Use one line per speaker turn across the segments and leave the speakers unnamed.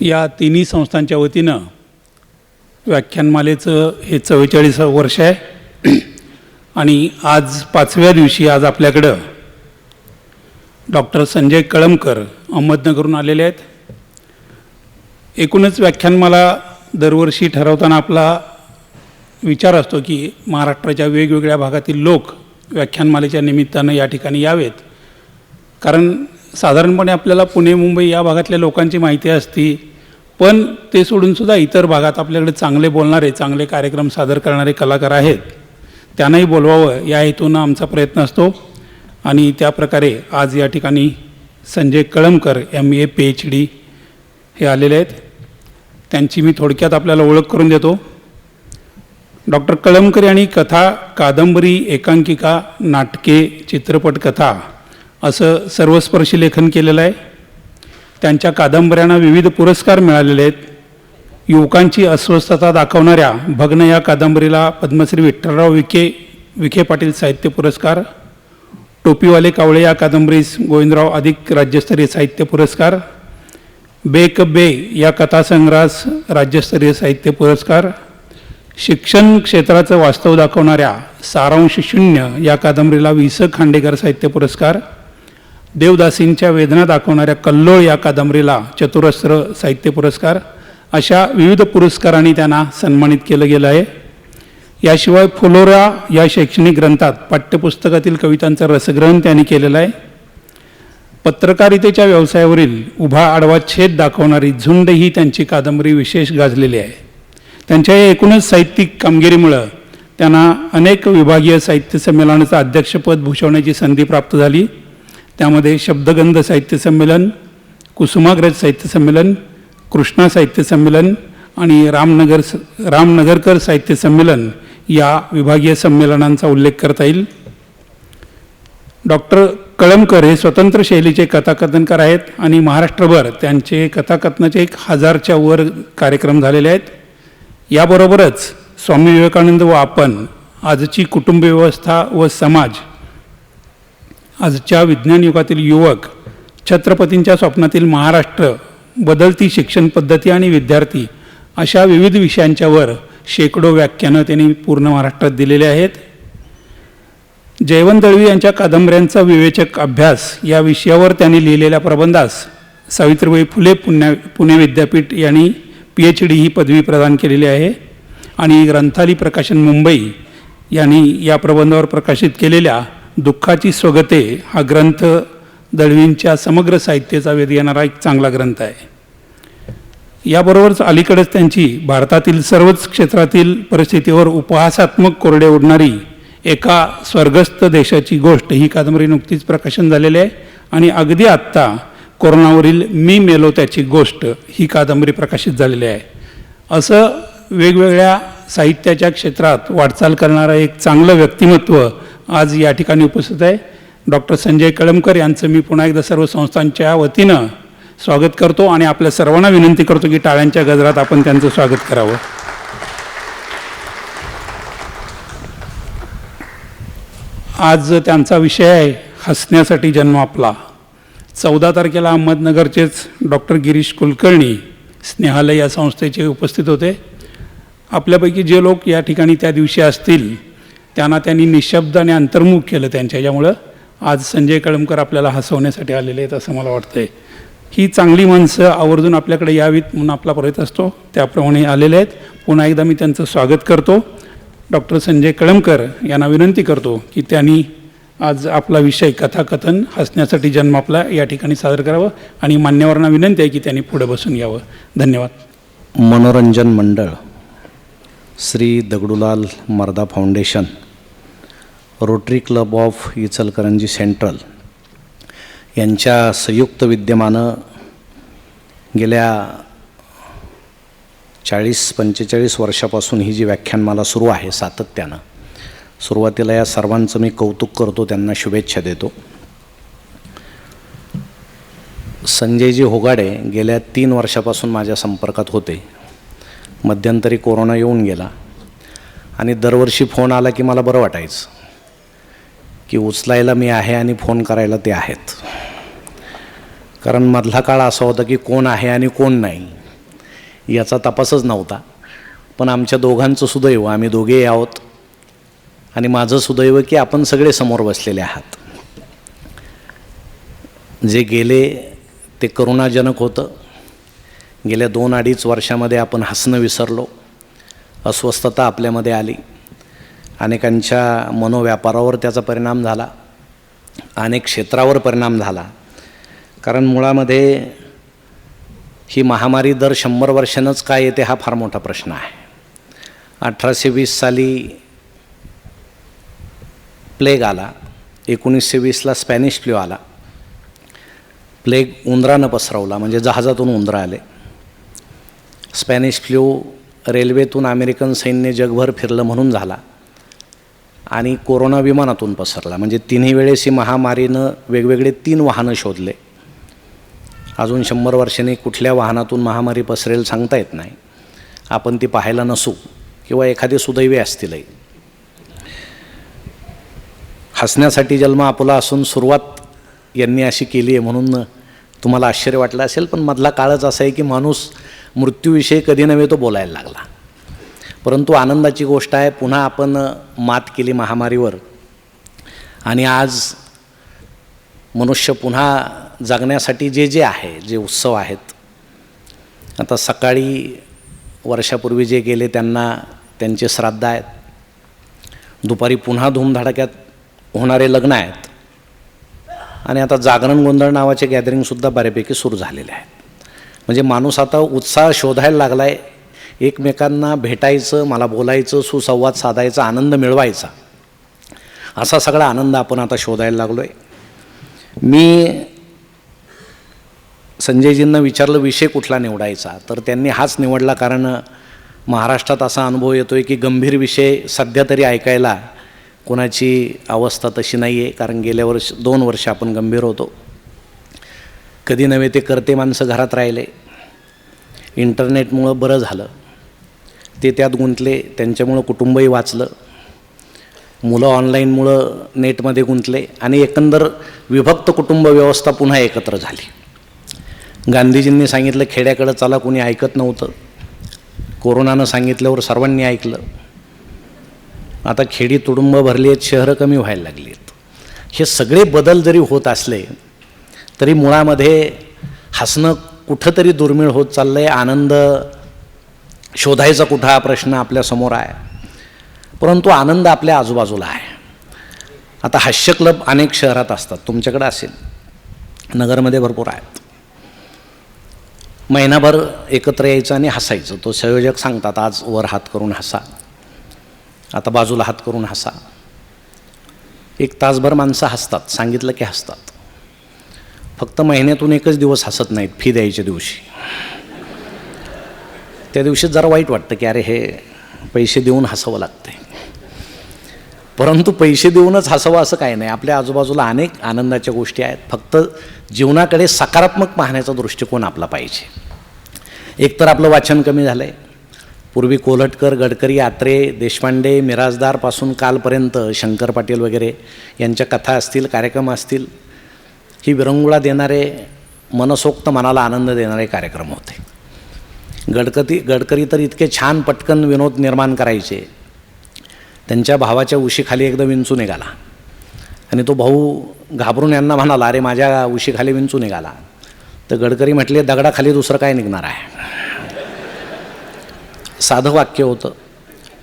या तिन्ही संस्थांच्या वतीनं व्याख्यानमालेचं हे 44वं वर्ष आहे आणि आज 5व्या दिवशी आज आपल्याकडं डॉक्टर संजय कळमकर अहमदनगरहून आलेले आहेत. एकूणच व्याख्यानमाला दरवर्षी ठरवताना आपला विचार असतो की महाराष्ट्राच्या वेगवेगळ्या भागातील लोक व्याख्यानमालेच्या निमित्तानं या ठिकाणी यावेत. कारण साधारणपणे आपल्याला पुणे मुंबई या भागातल्या लोकांची माहिती असती, पण ते सोडूनसुद्धा इतर भागात आपल्याकडे चांगले बोलणारे चांगले कार्यक्रम सादर करणारे कलाकार आहेत, त्यांनाही बोलवावं या हेतूनं आमचा प्रयत्न असतो. आणि त्याप्रकारे आज या ठिकाणी संजय कळमकर MA PhD हे आलेले आहेत. त्यांची मी थोडक्यात आपल्याला ओळख करून देतो. डॉक्टर कळमकर यांनी कथा, कादंबरी, एकांकिका, नाटके, चित्रपट कथा असं सर्वस्पर्शी लेखन केलेलं आहे. त्यांच्या कादंबऱ्यांना विविध पुरस्कार मिळालेले आहेत. युवकांची अस्वस्थता दाखवणाऱ्या भग्न या कादंबरीला पद्मश्री विठ्ठलराव विखे पाटील साहित्य पुरस्कार, टोपीवाले कावळे या कादंबरीस गोविंदराव अधिक राज्यस्तरीय साहित्य पुरस्कार, बे या कथासंग्रहास राज्यस्तरीय साहित्य पुरस्कार, शिक्षण क्षेत्राचं वास्तव दाखवणाऱ्या सारांश शून्य या कादंबरीला वि.स. खांडेकर साहित्य पुरस्कार, देवदासींच्या वेदना दाखवणाऱ्या कल्लोळ या कादंबरीला चतुरस्र साहित्य पुरस्कार, अशा विविध पुरस्कारांनी त्यांना सन्मानित केलं गेलं आहे. याशिवाय फुलोरा या शैक्षणिक ग्रंथात पाठ्यपुस्तकातील कवितांचं रसग्रहण त्यांनी केलेलं आहे. पत्रकारितेच्या व्यवसायावरील उभा आडवा छेद दाखवणारी झुंड ही त्यांची कादंबरी विशेष गाजलेली आहे. त्यांच्या या एकूणच साहित्यिक कामगिरीमुळं त्यांना अनेक विभागीय साहित्य संमेलनाचं अध्यक्षपद भूषवण्याची संधी प्राप्त झाली. त्यामध्ये शब्दगंध साहित्य संमेलन, कुसुमाग्रज साहित्य संमेलन, कृष्णा साहित्य संमेलन आणि रामनगरकर साहित्य संमेलन या विभागीय संमेलनांचा उल्लेख करता येईल. डॉक्टर कळमकर हे स्वतंत्र शैलीचे कथाकथनकार आहेत आणि महाराष्ट्रभर त्यांचे कथाकथनाचे 1000च्या वर कार्यक्रम झालेले आहेत. याबरोबरच स्वामी विवेकानंद व आपण, आजची कुटुंब व्यवस्था व समाज, आजच्या विज्ञान युगातील युवक, छत्रपतींच्या स्वप्नातील महाराष्ट्र, बदलती शिक्षण पद्धती आणि विद्यार्थी अशा विविध विषयांच्यावर शेकडो व्याख्यानं त्यांनी पूर्ण महाराष्ट्रात दिलेले आहेत. जयवंत दळवी यांच्या कादंबऱ्यांचा विवेचक अभ्यास या विषयावर त्यांनी लिहिलेल्या प्रबंधास सावित्रीबाई फुले पुणे विद्यापीठ यांनी PhD ही पदवी प्रदान केलेली आहे. आणि ग्रंथाली प्रकाशन मुंबई यांनी या प्रबंधावर प्रकाशित केलेल्या दुःखाची स्वगते हा ग्रंथ दळवींच्या समग्र साहित्याचा वेध येणारा एक चांगला ग्रंथ आहे. याबरोबरच अलीकडेच त्यांची भारतातील सर्वच क्षेत्रातील परिस्थितीवर उपहासात्मक कोरडे ओढणारी एका स्वर्गस्थ देशाची गोष्ट ही कादंबरी नुकतीच प्रकाशन झालेली आहे. आणि अगदी आत्ता कोरोनावरील मी मेलो त्याची गोष्ट ही कादंबरी प्रकाशित झालेली आहे. असं वेगवेगळ्या साहित्याच्या क्षेत्रात वाटचाल करणारं एक चांगलं व्यक्तिमत्व आज या ठिकाणी उपस्थित आहे. डॉक्टर संजय कळमकर यांचं मी पुन्हा एकदा सर्व संस्थांच्या वतीनं स्वागत करतो आणि आपल्या सर्वांना विनंती करतो की टाळ्यांच्या गजरात आपण त्यांचं स्वागत करावं. आज त्यांचा विषय आहे हसण्यासाठी जन्म आपला. 14 तारखेला अहमदनगरचेच डॉक्टर गिरीश कुलकर्णी स्नेहालय या संस्थेचे उपस्थित होते. आपल्यापैकी जे लोक या ठिकाणी त्या दिवशी असतील त्यांना त्यांनी निशब्द आणि अंतर्मुख केलं त्यांच्या ह्याच्यामुळं. आज संजय कळमकर आपल्याला हसवण्यासाठी आलेले आहेत असं मला वाटतंय. ही चांगली माणसं आवर्जून आपल्याकडे यावीत म्हणून आपला प्रयत्न असतो, त्याप्रमाणे आलेले आहेत. पुन्हा एकदा मी त्यांचं स्वागत करतो. डॉक्टर संजय कळमकर यांना विनंती करतो की त्यांनी आज आपला विषय कथाकथन हसण्यासाठी जन्म आपला या ठिकाणी सादर करावं आणि मान्यवरांना विनंती आहे की त्यांनी पुढे बसून यावं. धन्यवाद.
मनोरंजन मंडळ, श्री दगडूलाल मर्दा foundation, rotary club of Ichalkaranji central यांच्या संयुक्त विद्यमानं गेल्या 40-45 वर्षापासून ही जी व्याख्यानमाला सुरू आहे सातत्यानं, सुरुवातीला या सर्वांचं मी कौतुक करतो, त्यांना शुभेच्छा देतो. संजयजी होगाडे गेल्या 3 वर्षापासून माझ्या संपर्कात होते. मध्यंतरी कोरोना येऊन गेला आणि दरवर्षी फोन आला की मला बरं वाटायचं की उचलायला मी आहे आणि फोन करायला ते आहेत. कारण मधला काळ असा होता की कोण आहे आणि कोण नाही. याचा तपासच नव्हता. पण आमच्या दोघांचं सुदैव, आम्ही दोघेही आहोत, आणि माझं सुदैव की आपण सगळे समोर बसलेले आहात. जे गेले ते करुणाजनक होतं. गेल्या 2-2.5 वर्षामध्ये आपण हसणं विसरलो, अस्वस्थता आपल्यामध्ये आली, अनेकांच्या मनोव्यापारावर त्याचा परिणाम झाला, अनेक क्षेत्रावर परिणाम झाला. कारण मुळामध्ये ही महामारी दर 100 वर्षांच काय येते हा फार मोठा प्रश्न आहे. 1820 साली प्लेग आला, 1920ला स्पॅनिश फ्लू आला. प्लेग उंदरानं पसरवला, म्हणजे जहाजातून उंदरं आले. स्पॅनिश फ्लू रेल्वेतून अमेरिकन सैन्य जगभर फिरलं म्हणून झाला. आणि कोरोना विमानातून पसरला. म्हणजे तिन्ही वेळेस ही महामारीनं वेगवेगळे 3 वाहनं शोधले. अजून 100 वर्षांनी कुठल्या वाहनातून महामारी पसरेल सांगता येत नाही. आपण ती पाहायला नसू किंवा एखादे सुदैवी असतीलही. हसण्यासाठी जन्म आपला असून सुरुवात यांनी अशी केली आहे म्हणून तुम्हाला आश्चर्य वाटलं असेल, पण मधला काळच असा आहे की माणूस मृत्यूविषयी कधी नव्हे तो बोलायला लागला. परंतु आनंदाची गोष्ट आहे, पुन्हा आपण मात केली महामारीवर, आणि आज मनुष्य पुन्हा जगण्यासाठी जे आहे, जे उत्सव आहेत. आता सकाळी वर्षापूर्वी जे गेले त्यांना त्यांचे श्राद्ध आहेत. दुपारी पुन्हा धूमधडाक्यात होणारे लग्न आहेत. आणि आता जागरण गोंधळ नावाचे गॅदरिंगसुद्धा बऱ्यापैकी सुरू झालेले आहेत. म्हणजे माणूस आता उत्साह शोधायला लागला आहे, एकमेकांना भेटायचं, मला बोलायचं, सुसंवाद साधायचा, आनंद मिळवायचा, असा सगळा आनंद आपण आता शोधायला लागलो आहे. मी संजयजींना विचारलं विषय कुठला निवडायचा, तर त्यांनी हाच निवडला. कारण महाराष्ट्रात असा अनुभव येतो आहे की गंभीर विषय सध्या तरी ऐकायला कोणाची अवस्था तशी नाही आहे. कारण गेल्या 2 वर्ष आपण गंभीर होतो. कधी नव्हे ते करते माणसं घरात राहिले. इंटरनेटमुळं बरं झालं, ते त्यात गुंतले, त्यांच्यामुळं कुटुंबही वाचलं. मुलं ऑनलाईनमुळं नेटमध्ये गुंतले आणि एकंदर विभक्त कुटुंब व्यवस्था पुन्हा एकत्र झाली. गांधीजींनी सांगितलं खेड्याकडं चला, कोणी ऐकत नव्हतं. कोरोनानं सांगितल्यावर सर्वांनी ऐकलं. आता खेडी तुडुंब भरली आहेत, शहरं कमी व्हायला लागली आहेत. हे सगळे बदल जरी होत असले तरी मुळामध्ये हसणं कुठंतरी दुर्मिळ होत चाललं आहे. आनंद शोधायचा कुठं हा प्रश्न आपल्यासमोर आहे. परंतु आनंद आपल्या आजूबाजूला आहे. आता हास्य क्लब अनेक शहरात असतात, तुमच्याकडे असेल, नगरमध्ये भरपूर आहेत. महिनाभर एकत्र यायचं आणि हसायचं. तो संयोजक सांगतात आज वर हात करून हसा, आता बाजूला हात करून हसा. 1 तासभर माणसं हसतात, सांगितलं की हसतात. फक्त महिन्यातून 1च दिवस हसत नाहीत, फी द्यायच्या दिवशी. त्या दिवशी जरा वाईट वाटतं की अरे हे पैसे देऊन हसावं लागते. परंतु पैसे देऊनच हसावं असं काही नाही. आपल्या आजूबाजूला अनेक आनंदाच्या गोष्टी आहेत. फक्त जीवनाकडे सकारात्मक पाहण्याचा दृष्टिकोन आपला पाहिजे. एकतर आपलं वाचन कमी झालं आहे. पूर्वी कोल्हटकर, गडकरी, आत्रे, देशपांडे, मिराजदारपासून कालपर्यंत शंकर पाटील वगैरे यांच्या कथा असतील, कार्यक्रम असतील, ही विरंगुळा देणारे, मनसोक्त मनाला आनंद देणारे कार्यक्रम होते. गडकरी तर इतके छान पटकन विनोद निर्माण करायचे. त्यांच्या भावाच्या उशीखाली एकदा विंचू निघाला आणि तो भाऊ घाबरून यांना म्हणाला अरे माझ्या उशीखाली विंचू निघाला. तर गडकरी म्हटले दगडाखाली दुसरं काय निघणार आहे. साधं वाक्य होतं,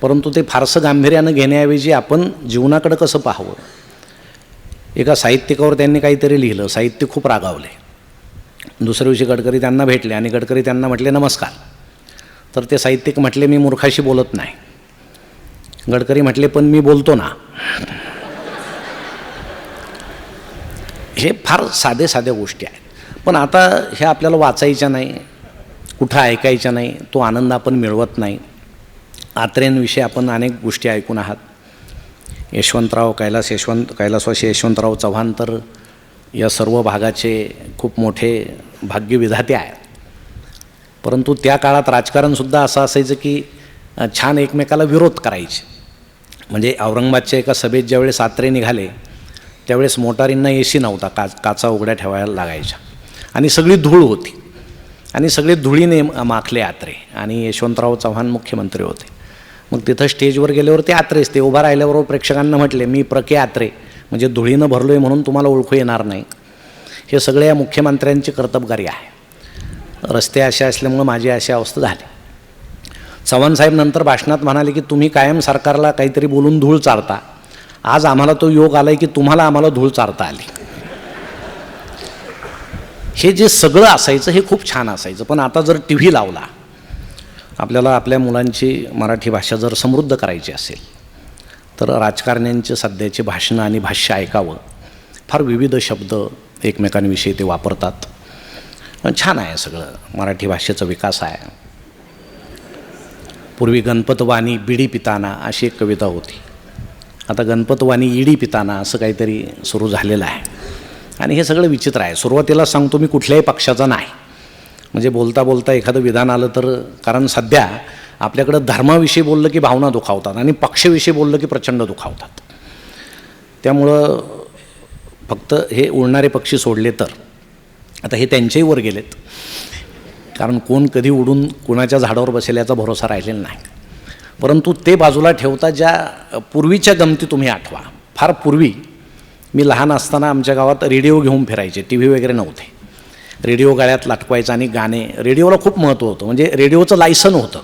परंतु ते फारसं गांभीर्यानं घेण्याऐवजी आपण जीवनाकडं कसं पाहावं. एका साहित्यिकावर त्यांनी काहीतरी लिहिलं, साहित्य खूप रागावले. दुसऱ्या दिवशी गडकरी त्यांना भेटले आणि गडकरी त्यांना म्हटले नमस्कार. तर ते साहित्यिक म्हटले मी मूर्खाशी बोलत नाही. गडकरी म्हटले पण मी बोलतो ना. हे फार साध्या गोष्टी आहेत, पण आता हे आपल्याला वाचायच्या नाही, कुठं ऐकायच्या नाही, तो आनंद आपण मिळवत नाही. आत्रेंविषयी आपण अनेक गोष्टी ऐकून आहात. कैलासवासी यशवंतराव चव्हाण तर या सर्व भागाचे खूप मोठे भाग्यविधाते आहेत. परंतु त्या काळात राजकारणसुद्धा असं असायचं की छान एकमेकाला विरोध करायचे. म्हणजे औरंगाबादच्या एका सभेत ज्यावेळेस आत्रे निघाले त्यावेळेस मोटारींना AC नव्हता, काचा उघड्या ठेवायला लागायच्या आणि सगळी धूळ होती. आणि सगळे धुळीने माखले आत्रे, आणि यशवंतराव चव्हाण मुख्यमंत्री होते. मग तिथं स्टेजवर गेल्यावर ते आत्रेच, ते उभा राहिल्याबरोबर प्रेक्षकांना म्हटले, मी प्रके आत्रे, म्हणजे धुळीनं भरलो आहे म्हणून तुम्हाला ओळखू येणार नाही. हे सगळे या मुख्यमंत्र्यांची कर्तबगारी आहे. रस्ते असे असल्यामुळं माझी अशी अवस्था झाली. चव्हाणसाहेब नंतर भाषणात म्हणाले की तुम्ही कायम सरकारला काहीतरी बोलून धूळ चारता, आज आम्हाला तो योग आला आहे की तुम्हाला आम्हाला धूळ चारता आली. हे जे सगळं असायचं हे खूप छान असायचं. पण आता जर टी व्ही लावला, आपल्याला आपल्या मुलांची मराठी भाषा जर समृद्ध करायची असेल तर राजकारण्यांचे सध्याचे भाषणं आणि भाष्य ऐकावं. फार विविध शब्द एकमेकांविषयी ते वापरतात. छान आहे सगळं, मराठी भाषेचा विकास आहे. पूर्वी गणपतवाणी बिडी पिताना अशी एक कविता होती. आता गणपतवाणी इडी पिताना असं काहीतरी सुरू झालेलं आहे. आणि हे सगळं विचित्र आहे. सुरुवातीला सांगतो मी कुठल्याही पक्षाचा नाही, म्हणजे बोलता बोलता एखादं विधान आलं तर, कारण सध्या आपल्याकडं धर्माविषयी बोललं की भावना दुखावतात आणि पक्षाविषयी बोललं की प्रचंड दुखावतात. त्यामुळं फक्त हे उडणारे पक्षी सोडले तर, आता हे त्यांच्याही वर गेलेत, कारण कोण कधी उडून कुणाच्या झाडावर बसेल याचा भरोसा राहिलेला नाही. परंतु ते बाजूला ठेवता ज्या पूर्वीच्या गमती तुम्ही आठवा. फार पूर्वी मी लहान असताना आमच्या गावात रेडिओ घेऊन फिरायचे, टी व्ही वगैरे नव्हते. रेडिओ गाड्यात लटकवायचा आणि गाणे, रेडिओला खूप महत्त्व होतं. म्हणजे रेडिओचं लायसन होतं,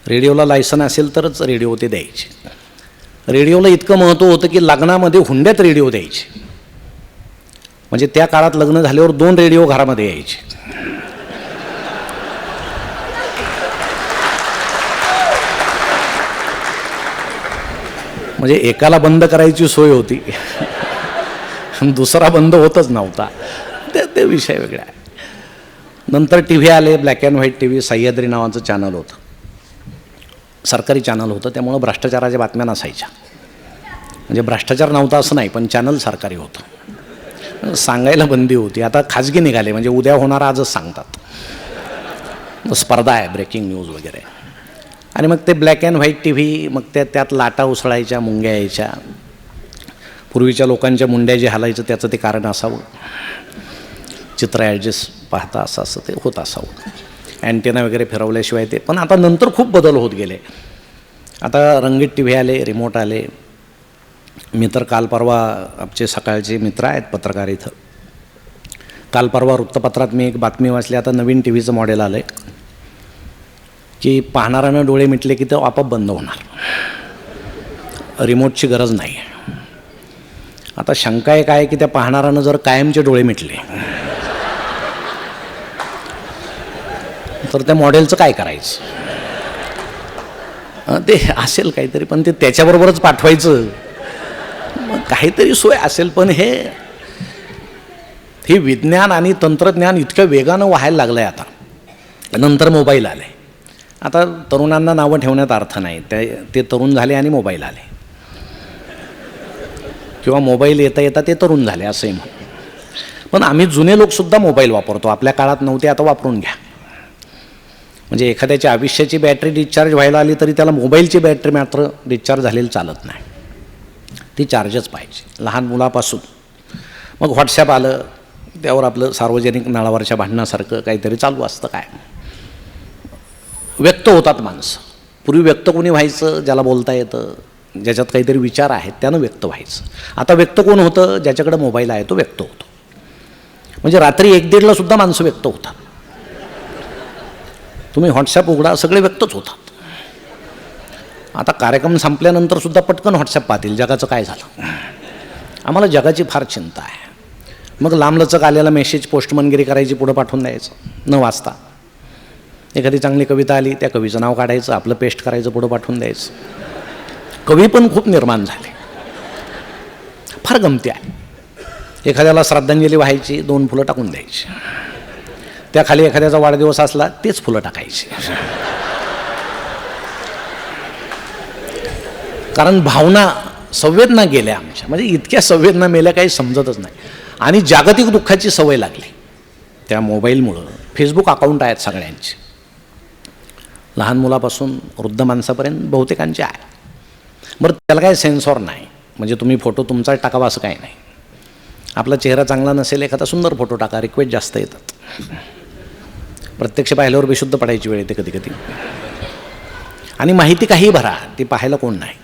रेडिओला लायसन असेल तरच रेडिओ ते द्यायचे. रेडिओला इतकं महत्त्व होतं की लग्नामध्ये हुंड्यात रेडिओ द्यायचे. म्हणजे त्या काळात लग्न झाल्यावर 2 रेडिओ घरामध्ये यायचे. म्हणजे एकाला बंद करायची सोय होती, दुसरा बंद होतच नव्हता. ते विषय वेगळे आहे. नंतर टी व्ही आले, black and white T V. Sahyadri नावाचं चॅनल होतं, सरकारी चॅनल होतं, त्यामुळं भ्रष्टाचाराच्या बातम्या नसायच्या. म्हणजे भ्रष्टाचार नव्हता असं नाही, पण चॅनल सरकारी होतं. सांगायला बंदी होती. आता खाजगी निघाले, म्हणजे उद्या होणार आजच सांगतात. स्पर्धा आहे, ब्रेकिंग न्यूज वगैरे. आणि मग ते black and white T V, मग त्यात लाटा उसळायच्या, मुंग्या यायच्या. पूर्वीच्या लोकांच्या मुंड्या जे हालायचं त्याचं ते कारण असावं. चित्र ॲडजस्ट पाहता असं ते होत असावं. अँटेना वगैरे फिरवल्याशिवाय ते. पण आता नंतर खूप बदल होत गेले. आता रंगीत टी व्ही आले, रिमोट आले. मी तर काल परवा, आमचे सकाळचे मित्र आहेत पत्रकार इथं, काल परवा वृत्तपत्रात मी एक बातमी वाचली. आता नवीन टी व्हीचं मॉडेल आलं आहे की पाहणाऱ्यानं डोळे मिटले की ते आपोआप बंद होणार, रिमोटची गरज नाही. आता शंका एक आहे की त्या पाहणाऱ्यानं जर कायमचे डोळे मिटले तर त्या मॉडेलचं काय करायचं. ते असेल काहीतरी, पण ते त्याच्याबरोबरच पाठवायचं, मग काहीतरी सोय असेल. पण हे विज्ञान आणि तंत्रज्ञान इतक्या वेगानं व्हायला लागलं आहे. आता नंतर मोबाईल आले. आता तरुणांना नावं ठेवण्यात अर्थ नाही, ते तरुण झाले आणि मोबाईल आले, किंवा मोबाईल येता येता ते तरुण झाले असंही म्हणून. पण आम्ही जुने लोकसुद्धा मोबाईल वापरतो. आपल्या काळात नव्हते, आता वापरून घ्या. म्हणजे एखाद्याच्या आयुष्याची बॅटरी डिस्चार्ज व्हायला आली तरी त्याला मोबाईलची बॅटरी मात्र डिस्चार्ज झालेली चालत नाही, ती चार्जच पाहिजे, लहान मुलापासून. मग व्हॉट्सॲप आलं, त्यावर आपलं सार्वजनिक नळावरच्या भांडणासारखं काहीतरी चालू असतं. काय व्यक्त होतात माणसं. पूर्वी व्यक्त कोणी व्हायचं, ज्याला बोलता येतं, ज्याच्यात काहीतरी विचार आहेत, त्यानं व्यक्त व्हायचं. आता व्यक्त कोण होतं, ज्याच्याकडे मोबाईल आहे तो व्यक्त होतो. म्हणजे रात्री 1-1:30ला सुद्धा माणसं व्यक्त होतात. तुम्ही व्हॉट्सॲप उघडा, सगळे व्यक्तच होतात. आता कार्यक्रम संपल्यानंतर सुद्धा पटकन व्हॉट्सॲप पाहतील, जगाचं काय झालं. आम्हाला जगाची फार चिंता आहे. मग लांबलचक आलेला मेसेज पोस्टमनगिरी करायची, पुढं पाठवून द्यायचं न वाचता. एखादी चांगली कविता आली, त्या कवीचं नाव काढायचं, आपलं पेस्ट करायचं, पुढं पाठवून द्यायचं. कवी पण खूप निर्माण झाले, फार गमती आहे. एखाद्याला श्रद्धांजली व्हायची, 2 फुलं टाकून द्यायची. त्याखाली एखाद्याचा वाढदिवस असला, तेच फुलं टाकायची. कारण भावना, संवेदना गेल्या आमच्या. म्हणजे इतक्या संवेदना मेल्या काही समजतच नाही. आणि जागतिक दुःखाची सवय लागली त्या मोबाईलमुळं. फेसबुक अकाउंट आहेत सगळ्यांचे, लहान मुलापासून वृद्ध माणसापर्यंत बहुतेकांचे आहे. बरं, त्याला काय सेन्सॉर नाही, म्हणजे तुम्ही फोटो तुमचा टाकावा असं काही नाही. आपला चेहरा चांगला नसेल, एखादा सुंदर फोटो टाका, रिक्वेस्ट जास्त येतात. प्रत्यक्ष पाहिल्यावर बेशुद्ध पडायची वेळ येते कधी कधी. आणि माहिती काही भरा, ती पाहायला कोण नाही.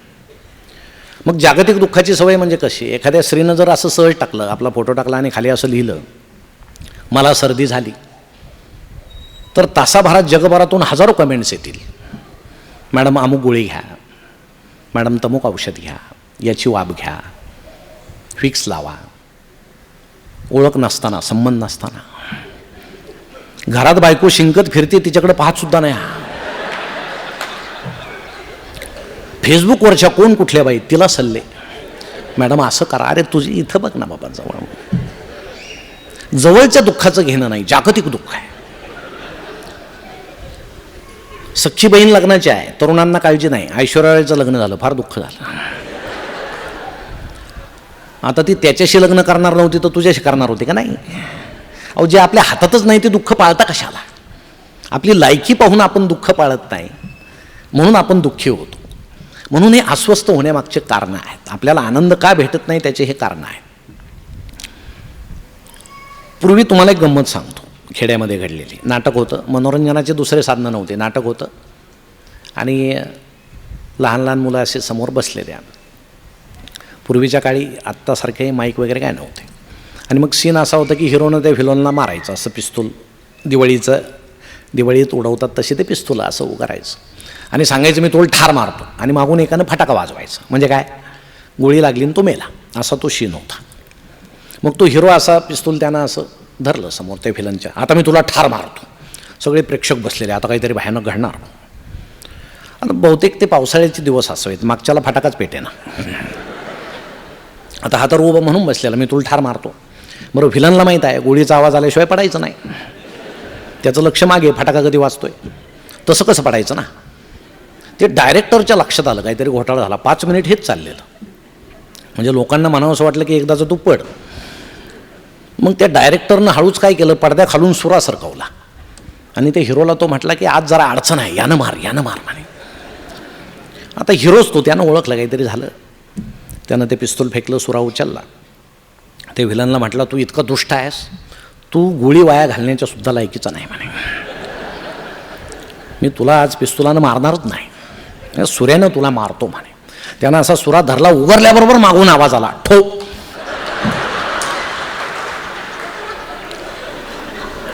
मग जागतिक दुःखाची सवय म्हणजे कशी? एखाद्या स्त्रीनं जर असं सहज टाकलं, आपला फोटो टाकला आणि खाली असं लिहिलं, मला सर्दी झाली, तर तासाभरात जगभरातून हजारो कमेंट्स येतील. मॅडम अमुक गोळी घ्या, मॅडम तमुक औषध घ्या, याची वाब घ्या, फिक्स लावा. ओळख नसताना, संबंध नसताना घरात बायको शिंकत फिरते, तिच्याकडे पाहत सुद्धा नाही. फेसबुकवरच्या कोण कुठल्या बाई, तिला सल्ले, मॅडम असं करा, अरे तुझी इथं बघ ना बाबा जवळ. जवळच्या दुःखाचं घेणं नाही, जागतिक दुःख आहे. सख्खी बहीण लग्नाची आहे, तरुणांना काळजी नाही. ऐश्वर्याचं लग्न झालं, फार दुःख झालं. आता ती त्याच्याशी लग्न करणार नव्हती तर तुझ्याशी करणार होती का नाही? अहो, जे आपल्या हातातच नाही ते दुःख पाळता कशाला? आपली लायकी पाहून आपण दुःख पाळत नाही, म्हणून आपण दुःखी होतो. म्हणून हे अस्वस्थ होण्यामागचे कारणं आहेत. आपल्याला आनंद का भेटत नाही त्याचे हे कारण आहे. पूर्वी तुम्हाला एक गंमत सांगतो, खेड्यामध्ये घडलेली. नाटक होतं, मनोरंजनाचे दुसरे साधनं नव्हते, नाटक होतं आणि लहान लहान मुलं असे समोर बसलेले. पूर्वीच्या काळी आत्तासारखे माईक वगैरे काय नव्हते. आणि मग सीन असा होता की हिरोनं त्या व्हिलनला मारायचं, असं पिस्तूल दिवाळीत उडवतात तसे ते पिस्तूल असं उगारायचं आणि सांगायचं मी तोल ठार मारतो, आणि मागून एकानं फटाका वाजवायचा. म्हणजे काय, गोळी लागली आणि तो मेला, असा तो सीन होता. मग तो हिरो असा पिस्तूल त्यानं असं धरलं समोर त्या व्हिलनच्या, आता मी तुला ठार मारतो. सगळे प्रेक्षक बसलेले, आता काहीतरी भयानक घडणार. आता बहुतेक ते पावसाळ्याचे दिवस असावेत, मागच्याला फटाकाच पेटे ना. आता हा तर उभं म्हणून बसलेला, मी तुला ठार मारतो. बरं, व्हिलनला माहीत आहे गोळीचा आवाज आल्याशिवाय पडायचं नाही. त्याचं लक्ष मागे, फटाका कधी वाजतोय, तसं कसं पडायचं ना. ते डायरेक्टरच्या लक्षात आलं काहीतरी घोटाळा झाला. 5 मिनिट हेच चाललेलं, म्हणजे लोकांना म्हणावं असं वाटलं की एकदाचं तू पड. मग त्या डायरेक्टरनं हळूच काय केलं, पडद्या खालून सुरा सरकवला आणि त्या हिरोला तो म्हटला की आज जरा अडचण आहे, यानं मार म्हणे. आता हिरोच तो, त्यानं ओळखलं काहीतरी झालं. त्यानं ते पिस्तूल फेकलं, सुरा उचलला. ते व्हिलनला म्हटला, तू इतका दुष्ट आहेस, तू गोळी वाया घालण्याच्या सुद्धा लायकीचा नाही म्हणे. मी तुला आज पिस्तुलानं मारणारच नाही, सुऱ्यानं तुला मारतो म्हणे. त्यानं असा सुरा धरला, उगारल्याबरोबर मागून आवाज आला, ठोक.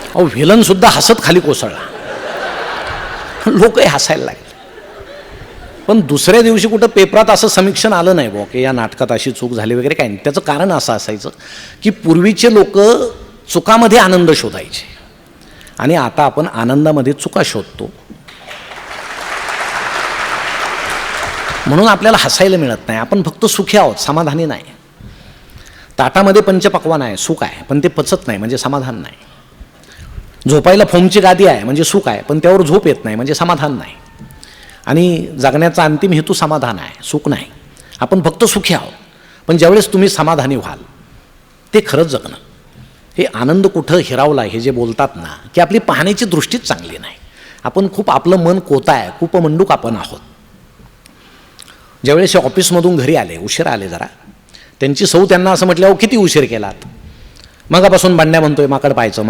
अहो, व्हिलन सुद्धा हसत खाली कोसळला. लोकही हसायला लागले. पण दुसऱ्या दिवशी कुठं पेपरात असं समीक्षण आलं नाही बुवा की या नाटकात अशी चूक झाली वगैरे काही नाही. त्याचं कारण असं असायचं की पूर्वीचे लोक चुकामध्ये आनंद शोधायचे आणि आता आपण आनंदामध्ये चुका शोधतो. म्हणून आपल्याला हसायला मिळत नाही. आपण फक्त सुखी आहोत, समाधानी नाही. ताटामध्ये पंचपक्वान्न आहे, सुख आहे, पण ते पचत नाही म्हणजे समाधान नाही. झोपायला फोमची गादी आहे म्हणजे सुख आहे, पण त्यावर झोप येत नाही म्हणजे समाधान नाही. आणि जगण्याचा अंतिम हेतू समाधान आहे, सुख नाही. आपण फक्त सुखी आहोत, पण ज्यावेळेस तुम्ही समाधानी व्हाल ते खरंच जगणं. हे आनंद कुठं हिरावला हे जे बोलतात ना, की आपली पाहण्याची दृष्टीच चांगली नाही. आपण खूप, आपलं मन कोता आहे, खूप मंडूक आपण आहोत. ज्यावेळेस ऑफिसमधून घरी आले, उशीर आले जरा, त्यांची सौ त्यांना असं म्हटलं, अहो किती उशीर केलात? मगापासून भांड्या म्हणतोय, माकड पाहायचं.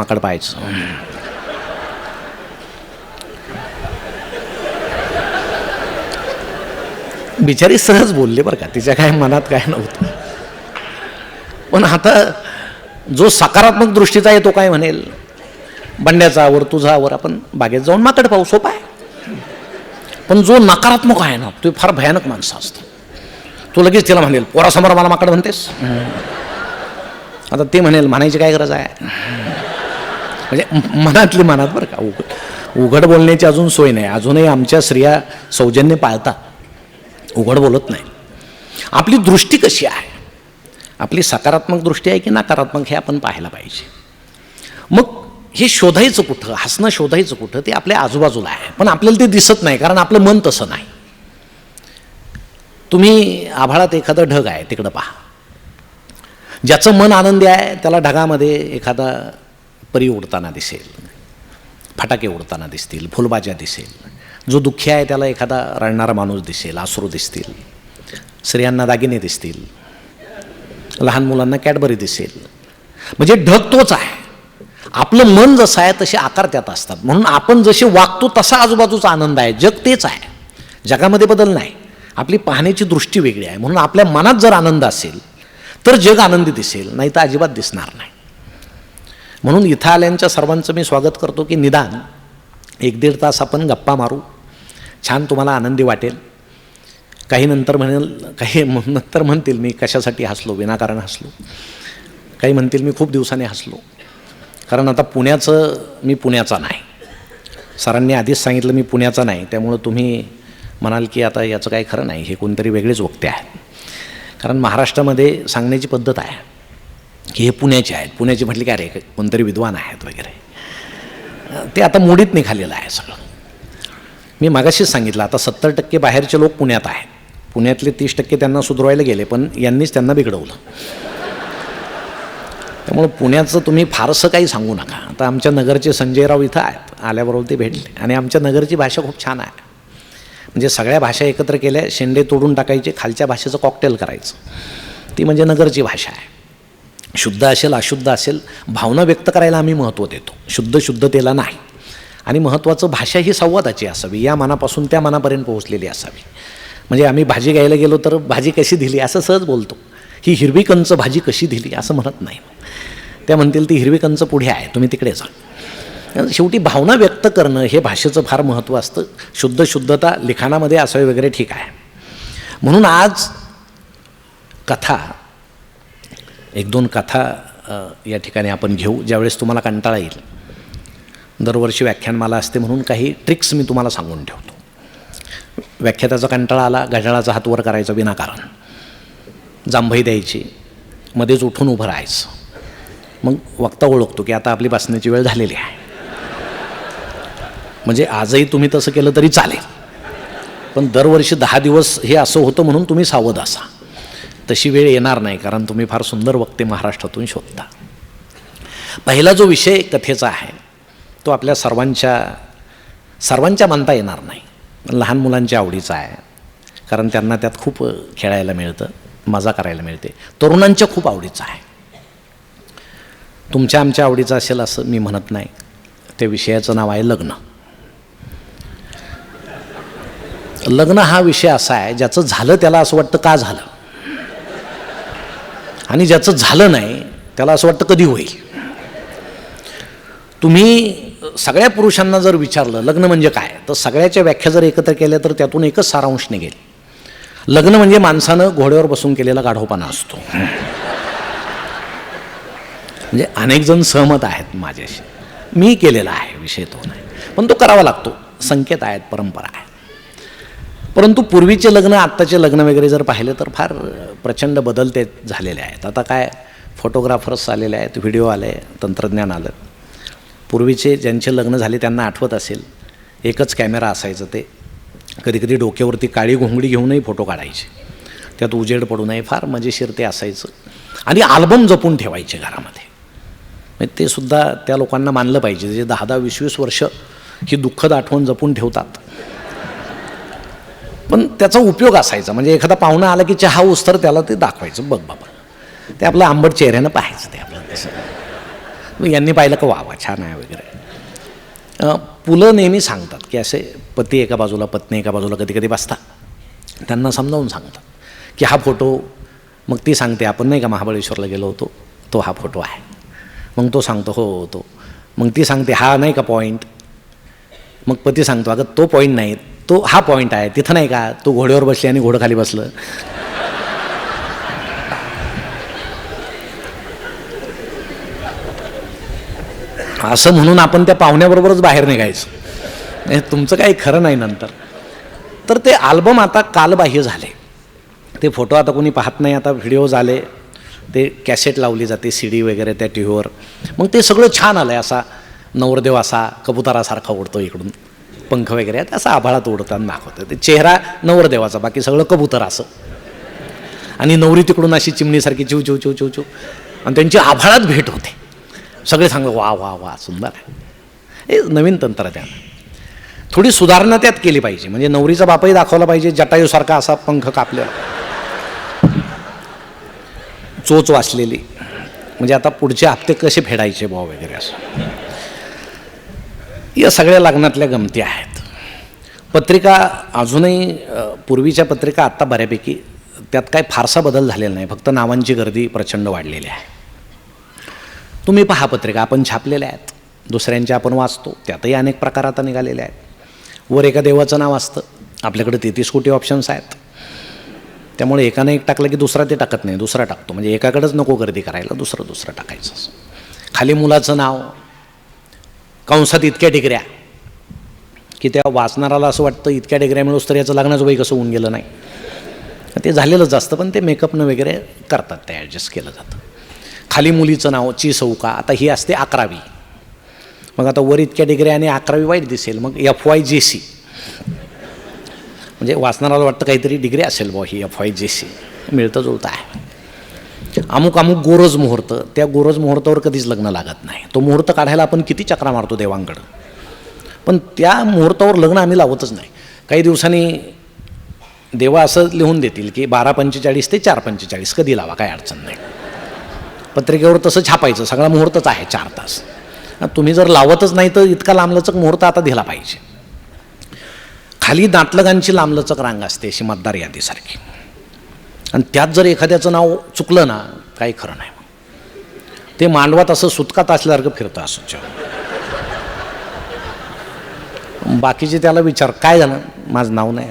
बिचारी सहज बोलले बरं का, तिच्या काय मनात काय नव्हतं. पण आता जो सकारात्मक दृष्टीचा आहे तो काय म्हणेल, बंड्याचा आवर, तुझा आवर, आपण बागेत जाऊन माकड पाहू, सोपा आहे. पण जो नकारात्मक आहे ना, तो फार भयानक माणसं असतो. तो लगेच तिला म्हणेल, पोरासमोर मला माकड म्हणतेस. आता ते म्हणेल, म्हणायची काय गरज आहे. म्हणजे मनातली मनात बरं का. उघड बोलण्याची अजून सोय नाही. अजूनही आमच्या स्त्रिया सौजन्य पाळतात, उघड बोलत नाही. आपली दृष्टी कशी आहे, आपली सकारात्मक दृष्टी आहे की नकारात्मक, हे आपण पाहायला पाहिजे. मग हे शोधायचं कुठं, हसणं शोधायचं कुठं, ते आपल्या आजूबाजूला आहे, पण आपल्याला ते दिसत नाही, कारण आपलं मन तसं नाही. तुम्ही आभाळात एखादं ढग आहे, तिकडं पहा. ज्याचं मन आनंदी आहे त्याला ढगामध्ये एखादा परी उडताना दिसेल, फटाके उडताना दिसतील, फुलबाज्या दिसेल. जो दुःखी आहे त्याला एखादा रडणारा माणूस दिसेल, अश्रू दिसतील, स्त्रियांना दागिने दिसतील, लहान मुलांना कॅडबरी दिसेल. म्हणजे ढग तोच आहे. आपलं मन जसं आहे तसे आकार त्यात असतात. म्हणून आपण जसे वागतो तसा आजूबाजूचा आनंद आहे. जग तेच आहे, जगामध्ये बदल नाही. आपली पाहण्याची दृष्टी वेगळी आहे. म्हणून आपल्या मनात जर आनंद असेल तर जग आनंदी दिसेल, नाही तर अजिबात दिसणार नाही. म्हणून इथं आल्यांच्या सर्वांचं मी स्वागत करतो की निदान 1-1.5 तास आपण गप्पा मारू, छान तुम्हाला आनंदी वाटेल. काही नंतर म्हणतील मी कशासाठी हसलो, विनाकारण हसलो. काही म्हणतील मी खूप दिवसांनी हसलो. कारण आता मी पुण्याचा नाही. सरांनी आधीच सांगितलं मी पुण्याचा नाही. त्यामुळं तुम्ही म्हणाल की आता याचं काही खरं नाही, हे कोणतरी वेगळेच वक्ते आहेत. कारण महाराष्ट्रामध्ये सांगण्याची पद्धत आहे की हे पुण्याचे आहेत. पुण्याचे म्हटले की अरे कोणतरी विद्वान आहेत वगैरे. ते आता मोडीत निघालेलं आहे सगळं. मी मागाशीच सांगितलं आता 70% बाहेरचे लोक पुण्यात आहेत. पुण्यातले 30% त्यांना सुधरवायला गेले, पण यांनीच त्यांना बिघडवलं. त्यामुळं पुण्याचं तुम्ही फारसं काही सांगू नका. आता आमच्या नगरचे संजयराव इथं आहेत, आल्याबरोबर ते भेटले. आणि आमच्या नगरची भाषा खूप छान आहे. म्हणजे सगळ्या भाषा एकत्र केल्या, शेंडे तोडून टाकायचे, खालच्या भाषेचं कॉकटेल करायचं. ती म्हणजे नगरची भाषा आहे. शुद्ध असेल अशुद्ध असेल, भावना व्यक्त करायला आम्ही महत्त्व देतो, शुद्धतेला नाही. आणि महत्त्वाचं भाषा ही संवादाची असावी, या मनापासून त्या मनापर्यंत पोहोचलेली असावी. म्हणजे आम्ही भाजी घ्यायला गेलो तर भाजी कशी दिली असं सहज बोलतो. ही हिरवी कंच भाजी कशी दिली असं म्हणत नाही. त्या म्हणतील ती हिरवी कंच पुढे आहे, तुम्ही तिकडे जा. शेवटी भावना व्यक्त करणं हे भाषेचं फार महत्त्व असतं. शुद्धता लिखाणामध्ये असावी वगैरे ठीक आहे. म्हणून आज कथा 1-2 कथा या ठिकाणी आपण घेऊ, ज्यावेळेस तुम्हाला कंटाळा येईल. दरवर्षी व्याख्यानमाला असते म्हणून काही ट्रिक्स मी तुम्हाला सांगून ठेवतो. व्याख्यात्याचा कंटाळा आला, घड्याळाचा हात वर करायचा विनाकारण, जांभई द्यायची, मध्येच उठून उभं राहायचं. मग वक्ता ओळखतो की आता आपली बसण्याची वेळ झालेली आहे. म्हणजे आजही तुम्ही तसं केलं तरी चालेल, पण दरवर्षी 10 दिवस हे असं होतं म्हणून तुम्ही सावध असा. तशी वेळ येणार नाही, कारण तुम्ही फार सुंदर वक्ते महाराष्ट्रातून शोधता. पहिला जो विषय कथेचा आहे तो आपल्या सर्वांच्या मानता येणार नाही, पण लहान मुलांच्या आवडीचा आहे. कारण त्यांना त्यात खूप खेळायला मिळतं, मजा करायला मिळते. तरुणांच्या खूप आवडीचं आहे. तुमच्या आमच्या आवडीचं असेल असं मी म्हणत नाही. त्या विषयाचं नाव आहे लग्न. लग्न हा विषय असा आहे ज्याचं झालं त्याला असं वाटतं का झालं, आणि ज्याचं झालं नाही त्याला असं वाटतं कधी होईल. तुम्ही सगळ्या पुरुषांना जर विचारलं लग्न म्हणजे काय, तर सगळ्याच्या व्याख्या जर एकत्र केल्या तर त्यातून एकच सारांश निघेल. लग्न म्हणजे माणसानं घोड्यावर बसून केलेला गाढवपणा असतो. म्हणजे अनेक जण सहमत आहेत माझ्याशी. मी केलेला आहे, विषय तो नाही, पण तो करावा लागतो. संकेत आहेत, परंपरा आहे. परंतु पूर्वीचे लग्न आत्ताचे लग्न वगैरे जर पाहिलं तर फार प्रचंड बदल ते झालेले आहेत. आता काय फोटोग्राफर्स आलेले आहेत, व्हिडिओ आले, तंत्रज्ञान आलं. पूर्वीचे ज्यांचे लग्न झाले त्यांना आठवत असेल, एकच कॅमेरा असायचं. ते कधीकधी डोक्यावरती काळी घोंगडी घेऊनही फोटो काढायचे, त्यात उजेड पडू नये, फार मजेशीर ते असायचं. आणि अल्बम जपून ठेवायचे घरामध्ये. ते सुद्धा त्या लोकांना मानलं पाहिजे जे 10-20 वर्ष ही दुःखद आठवण जपून ठेवतात. पण त्याचा उपयोग असायचा. म्हणजे एखादा पाहुणा आला की चहा उस्तर त्याला ते दाखवायचं, बघ बाबा, ते आपलं आंबट चेहऱ्यानं पाहायचं. ते आपलं तसं यांनी पाहिलं का वा छान आहे वगैरे. पुलं नेहमी सांगतात की असे पती एका बाजूला पत्नी एका बाजूला कधी कधी बसतात. त्यांना समजावून सांगतात की हा फोटो, मग ती सांगते आपण नाही का महाबळेश्वरला गेलो होतो तो हा फोटो आहे. मग तो सांगतो हो तो. मग ती सांगते हा नाही का पॉईंट. मग पती सांगतो अगं तो पॉईंट नाही, तो हा पॉईंट आहे, तिथं नाही का तो घोड्यावर बसली आणि घोडं खाली बसलं. असं म्हणून आपण त्या पाहुण्याबरोबरच बाहेर निघायचं. तुमचं काही खरं नाही नंतर. तर ते अल्बम आता कालबाह्य झाले. ते फोटो आता कोणी पाहत नाही. आता व्हिडिओज आले, ते कॅसेट लावली जाते, CD वगैरे त्या टी व्हीवर. मग ते सगळं छान आलं आहे. असा नवरदेव असा कबुतरासारखा उडतो इकडून, पंख वगैरे असा आभाळात उडताना दाखवतं. ते चेहरा नवरदेवाचा, बाकी सगळं कबूतर असं. आणि नवरी तिकडून अशी चिमणीसारखी चिव चिव चिव चिव चिव, आणि त्यांची आभाळात भेट होते. सगळे सांगतात वा वा वा सुंदर आहे. हे नवीन तंत्रज्ञान. थोडी सुधारणा त्यात केली पाहिजे. म्हणजे नवरीचा बापही दाखवला पाहिजे जटायूसारखा असा पंख कापलेला, चोच वाचलेली. म्हणजे आता पुढचे हप्ते कसे फेडायचे बुवा वगैरे असं. या सगळ्या लग्नातल्या गमती आहेत. पत्रिका अजूनही पूर्वीच्या पत्रिका आत्ता बऱ्यापैकी त्यात काय फारसा बदल झालेला नाही, फक्त नावांची गर्दी प्रचंड वाढलेली आहे. तुम्ही पहा पत्रिका आपण छापलेल्या आहेत, दुसऱ्यांच्या आपण वाचतो, त्यातही अनेक प्रकार आता निघालेले आहेत. वर एका देवाचं नाव असतं, आपल्याकडे 33 कोटी ऑप्शन्स आहेत. त्यामुळे एकानं एक टाकलं की दुसरा ते टाकत नाही, दुसरा टाकतो. म्हणजे एकाकडेच नको गर्दी करायला, दुसरं टाकायचं. खाली मुलाचं नाव, कंसात इतक्या डिग्र्या, की त्या वाचणाराला असं वाटतं इतक्या डिग्र्या मिळूस तर याचं लग्नाचं वय कसं होऊन गेलं नाही. ते झालेलंच असतं, पण ते मेकअपनं वगैरे करतात, ते ॲडजस्ट केलं जातं. खाली मुलीचं नाव, ची चौका, आता ही असते 11वी. मग आता वर इतक्या डिग्र्या आणि 11वी वाईट दिसेल, मग FYJC. म्हणजे वाचणाराला वाटतं काहीतरी डिग्री असेल बुवा ही FYJC, मिळतं जुळतं आहे. अमुक गोरज मुहूर्त, त्या गोरज मुहूर्तावर कधीच लग्न लागत नाही. तो मुहूर्त काढायला आपण किती चक्रा मारतो देवांकडं, पण त्या मुहूर्तावर लग्न आम्ही लावतच नाही. काही दिवसांनी देवा असं लिहून देतील की 12:45 ते 4:45 कधी लावा, काय अडचण नाही. पत्रिकेवर तसं छापायचं, सगळा मुहूर्तच आहे 4 तास. तुम्ही जर लावतच नाही तर इतका लांबलचक मुहूर्त आता दिला पाहिजे. खाली नातलगांची लांबलचक रांग असते अशी मतदार यादीसारखी, आणि त्यात जर एखाद्याचं नाव चुकलं ना, काही खरं नाही. ते मांडवात असं सुतकात असल्यासारखं फिरतं असं. बाकीचे त्याला विचार, काय झालं, माझं नाव नाही.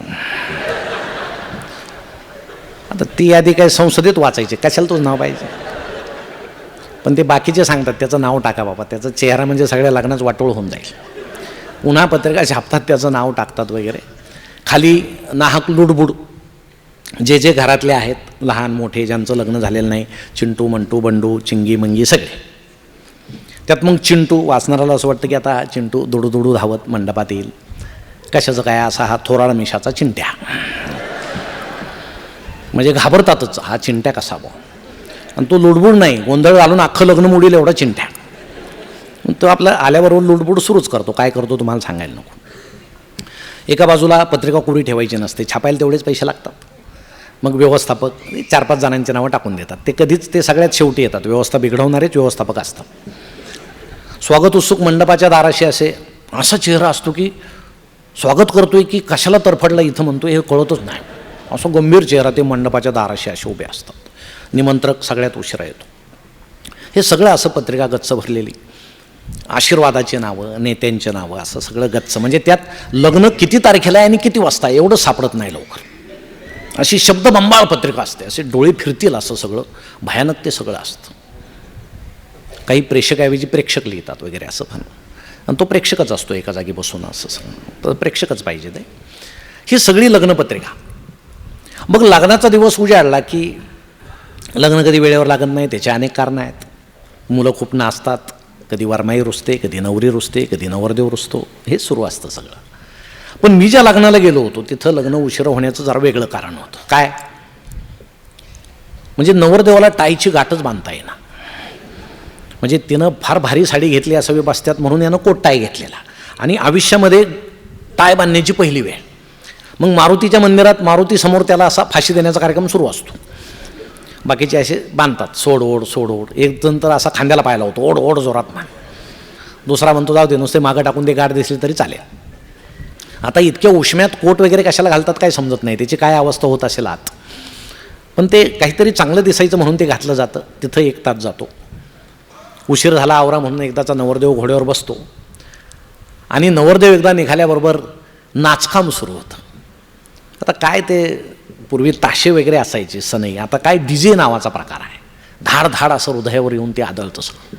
आता ती यादी काय संसदेत वाचायची, कशाला तुझं नाव पाहिजे. पण ते बाकीचे सांगतात त्याचं नाव टाका बाबा, त्याचा चेहरा म्हणजे सगळ्या लग्नाचं वाटोळ होऊन जाईल. पुन्हा पत्रिका छापतात, त्याचं नाव टाकतात वगैरे. खाली नाहक लुडबुड, जे घरातले आहेत लहान मोठे ज्यांचं लग्न झालेलं नाही, चिंटू मंटू बंडू चिंगी मंगी सगळे. त्यात मग चिंटू, वाचणाराला असं वाटतं की आता चिंटू दुडू धावत मंडपात येईल. कशाचं काय, असा हा थोराड मिशाचा चिंट्या. म्हणजे घाबरतातच, हा चिंट्या कसा बुवा. आणि तो लुडबुड नाही, गोंधळ घालून अख्खं लग्न मोडील एवढा चिंट्या. तो आपला आल्याबरोबर लुडबुड सुरूच करतो. काय करतो तुम्हाला सांगायला नको. एका बाजूला पत्रिका कोरी ठेवायची नसते, छापायला तेवढेच पैसे लागतात. मग व्यवस्थापक 4-5 जणांची नावं टाकून देतात. ते कधीच ते सगळ्यात शेवटी येतात, व्यवस्था बिघडवणारेच व्यवस्थापक असतात. स्वागत उत्सुक मंडपाच्या दाराशी असा चेहरा असतो की स्वागत करतोय की कशाला तरफडला इथं म्हणतोय हे कळतच नाही. असं गंभीर चेहरा ते मंडपाच्या दाराशी असे उभे असतात. निमंत्रक सगळ्यात उशिरा येतो. हे सगळं असं पत्रिका गच्च भरलेली, आशीर्वादाची नावं, नेत्यांची नावं, असं सगळं गच्च. म्हणजे त्यात लग्न किती तारखेला आहे आणि किती वाजता एवढं सापडत नाही लवकर. अशी शब्दबंबाळ पत्रिका असते, असे डोळे फिरतील असं सगळं भयानक ते सगळं असतं. काही प्रेक्षकाऐवजी प्रेक्षक लिहितात वगैरे असं पण, आणि तो प्रेक्षकच असतो एका जागी बसून, असं सगळं तर प्रेक्षकच पाहिजे ते. ही सगळी लग्नपत्रिका. मग लग्नाचा दिवस उजाडला की लग्न कधी वेळेवर लागत नाही, त्याचे अनेक कारणं आहेत. मुलं खूप नाचतात, कधी वरमाई रुसते, कधी नवरी रुसते, कधी नवरदेव रुसतो, हे सुरू असतं सगळं. पण मी ज्या लग्नाला गेलो होतो तिथं लग्न उशिरा होण्याचं जरा वेगळं कारण होतं. काय म्हणजे नवरदेवाला टायची गाठच बांधता येईना. म्हणजे तिनं फार भारी साडी घेतली असावी बसत्यात म्हणून यानं कोट टाय घेतलेला, आणि आयुष्यामध्ये टाय बांधण्याची पहिली वेळ. मग मारुतीच्या मंदिरात मारुती समोर त्याला असा फाशी देण्याचा कार्यक्रम सुरू असतो. बाकीचे असे बांधतात, सोड ओढ. एक जण तर असा खांद्याला पायला होतो, ओढ जोरात मान. दुसरा म्हणतो जाऊ दे, नुसते मागं टाकून ते गाठ दिसली तरी चालेल. आता इतक्या उष्म्यात कोट वगैरे कशाला घालतात काय समजत नाही, त्याची काय अवस्था होत असेल आत. पण ते काहीतरी चांगलं दिसायचं म्हणून ते घातलं जातं. तिथं 1 तास जातो. उशीर झाला आवरा म्हणून एकदाचा नवरदेव घोड्यावर बसतो, आणि नवरदेव एकदा निघाल्याबरोबर नाचकाम सुरू होतं. आता काय ते पूर्वी ताशे वगैरे असायचे सनई, आता काय DJ नावाचा प्रकार आहे. धाड असं हृदयावर येऊन ते आदळतं सगळं.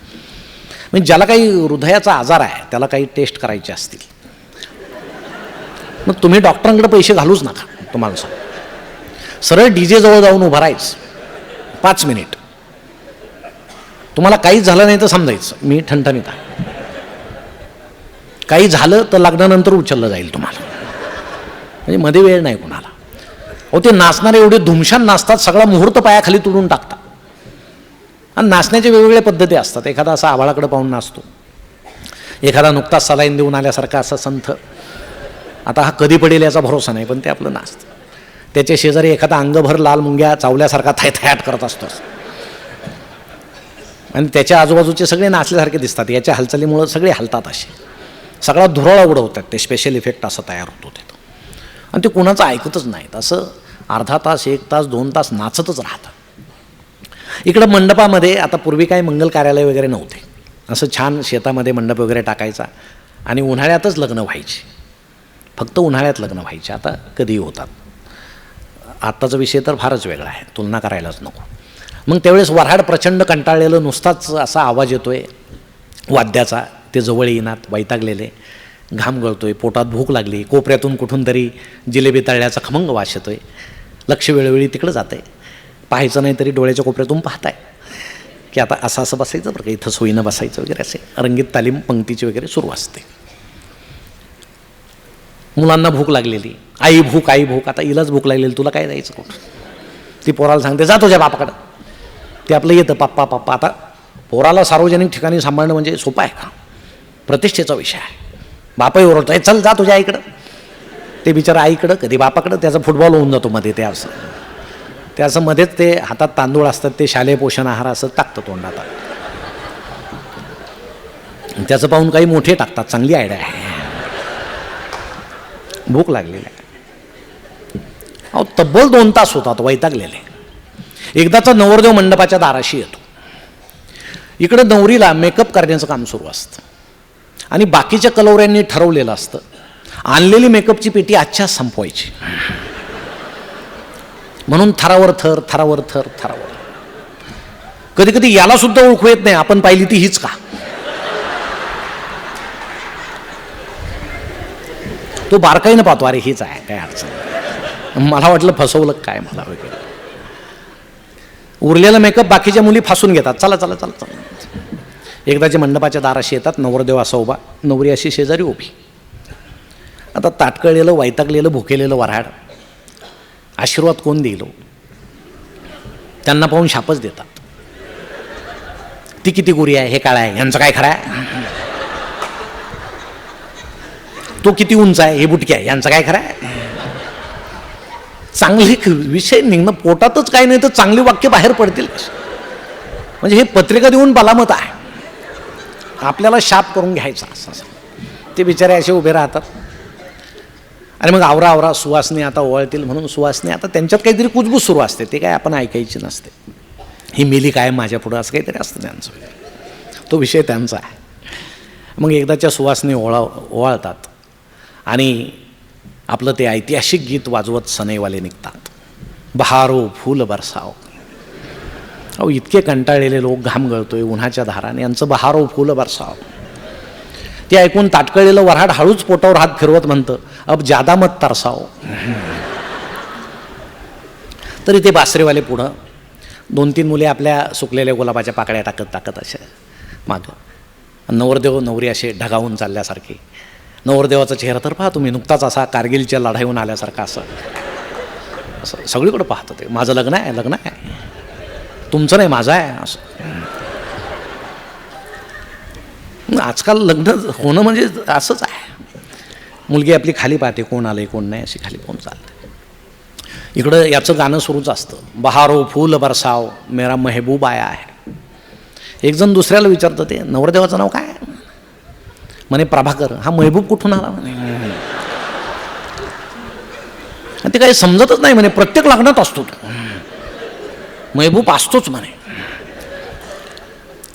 म्हणजे ज्याला काही हृदयाचा आजार आहे त्याला काही टेस्ट करायचे असतील, मग तुम्ही डॉक्टरांकडे पैसे घालूच नका. तुम्हाला सांग, सरळ DJ जवळ जाऊन उभं राहायचं 5 मिनिट. तुम्हाला काहीच झालं नाही तर समजायचं मी ठणठणीत आहे. काही झालं तर लग्नानंतर उचललं जाईल तुम्हाला, म्हणजे मध्ये वेळ नाही कुणाला. अहो ते नाचणारे एवढे धुमशान नाचतात, सगळा मुहूर्त पायाखाली तुडून टाकतात. आणि नाचण्याच्या वेगवेगळ्या पद्धती असतात. एखादा असा आभाळाकडे पाहून नाचतो, एखादा नुकताच सलाईन देऊन आल्यासारखा असा संथ. आता हा कधी पडेल याचा भरोसा नाही, पण ते आपलं नाचतं. त्याच्या शेजारी एखादा अंगभर लाल मुंग्या चावल्यासारखा थैथयाट करत असतो. आणि त्याच्या आजूबाजूचे सगळे नाचल्यासारखे दिसतात. याच्या हालचालीमुळं सगळे हलतात असे, सगळा धुराळा उडवतात. ते स्पेशल इफेक्ट असं तयार होतो तिथं. आणि ते कुणाचं ऐकतच नाहीत. असं अर्धा तास, 1 तास, 2 तास नाचतच राहतात. इकडं मंडपामध्ये आता पूर्वी काही मंगल कार्यालय वगैरे नव्हते. असं छान शेतामध्ये मंडप वगैरे टाकायचा आणि उन्हाळ्यातच लग्न व्हायची. फक्त उन्हाळ्यात लग्न व्हायचे. आता कधीही होतात. आत्ताचा विषय तर फारच वेगळा आहे, तुलना करायलाच नको. मग त्यावेळेस वऱ्हाड प्रचंड कंटाळलेलं, नुसताच असा आवाज येतोय वाद्याचा, ते जवळ येणार, वैतागलेले, घाम गळतोय, पोटात भूक लागली, कोपऱ्यातून कुठून तरी जिलेबी तळल्याचा खमंग वास येतोय. लक्ष वेळोवेळी तिकडं जातंय. पाहायचं नाही तरी डोळ्याच्या कोपऱ्यातून पाहताय की आता असं असं बसायचं बरं का, इथं सोयीनं बसायचं वगैरे, असे रंगीत तालीम पंक्तीची वगैरे सुरू असते. मुलांना भूक लागलेली, आई भूक, आई भूक. आता हिलाच भूक लागलेली, तुला काय द्यायचं कुठं? ती पोराला सांगते, जा तुझ्या बापाकडं. ते आपलं येतं पप्पा पप्पा. आता पोराला सार्वजनिक ठिकाणी सांभाळणं म्हणजे सोपं आहे का? प्रतिष्ठेचा विषय आहे. बापाही ओरडतो, आहे चल जा तुझ्या आईकडं. ते बिचारा आईकडं, कधी बापाकडं. त्याचा फुटबॉल होऊन जातो मध्ये. ते असं मध्येच ते हातात तांदूळ असतात, ते शालेय पोषण आहार असं टाकतं तोंडात. त्याचं पाहून काही मोठे टाकतात. चांगली आयडिया आहे. भूक लागलेली आहे. अहो तब्बल 2 तास होतात वैतागलेले. एकदाचा नवरदेव मंडपाच्या दाराशी येतो. इकडं नवरीला मेकअप करण्याचं काम सुरू असतं आणि बाकीच्या कलवऱ्यांनी ठरवलेलं असतं आणलेली मेकअपची पेटी आजच्याच संपवायची. म्हणून थरावर थर, थरावर थर, थरावर. कधी कधी याला सुद्धा ओळखू येत नाही आपण पाहिली ती हीच का. तो बारकाईनं पाहतो, अरे हीच आहे, काय अडचण. मला वाटलं फसवलं काय मला वगैरे. उरलेला मेकअप बाकीच्या मुली फासून घेतात. चला चला चला चला. एकदाच्या मंडपाच्या दाराशी येतात. नवरदेव असा उभा, नवरी अशी शेजारी उभी. आता ताटकळलेलं, वैतागलेलं, भुकेलेलं वऱ्हाड. आशीर्वाद कोण देईल? त्यांना पाहून शापच देतात. ती किती गोरी आहे, हे काळा आहे, यांचं काय खरं आहे? तो किती उंच आहे, हे बुटके आहे, यांचं काय खरं आहे? चांगले विषय निघणं पोटातच काही नाही तर चांगली वाक्य बाहेर पडतील. म्हणजे हे पत्रिका देऊन बलामत आहे, आपल्याला शाप करून घ्यायचा असं. ते बिचारे असे उभे राहतात. आणि मग आवरा आवरा, सुवासनी आता ओवाळतील म्हणून सुवासनी आता त्यांच्यात काहीतरी कुजबूज सुरू असते. ते काय आपण ऐकायची नसते. ही मेली काय माझ्या पुढं, असं काहीतरी असतं त्यांचं. तो विषय त्यांचा आहे. मग एकदाच्या सुवासनी ओवाळतात आणि आपलं ते ऐतिहासिक गीत वाजवत सनईवाले निघतात. बहारो फूल बरसाव. अहो इतके कंटाळलेले लोक, घाम गळतोय, उन्हाच्या धाराने, यांचं बहारो फूल बरसाव. ते ऐकून ताटकळलेलं वऱ्हाड हळूच पोटावर हात फिरवत म्हणतं, अब ज्यादा मत तरसाव. तरी ते बासरेवाले पुढं 2-3 मुले आपल्या सुकलेल्या गुलाबाच्या पाकळ्या टाकत टाकत असे मागं. नवरदेव नवरी असे ढगावून चालल्यासारखे. नवरदेवाचा चेहरा तर पहा तुम्ही, नुकताच असा कारगिलच्या लढाईहून आल्यासारखा असं असं सगळीकडं पाहतं. ते माझं लग्न आहे, लग्न आहे, तुमचं नाही माझं आहे असं. आजकाल लग्न होणं म्हणजे असंच आहे. मुलगी आपली खाली पाहते, कोण आलंय कोण नाही, अशी खाली पाहून चालते. इकडं याचं गाणं सुरूच असतं, बहारो फूल बरसाव मेरा महबूब आया आहे. एक जण दुसऱ्याला विचारतं, ते नवरदेवाचं नाव काय? म्हणे प्रभाकर. हा महबूब कुठून आला म्हणे. ते काही समजतच नाही म्हणे, प्रत्येक लग्नात असतो तो महबूब, असतोच म्हणे.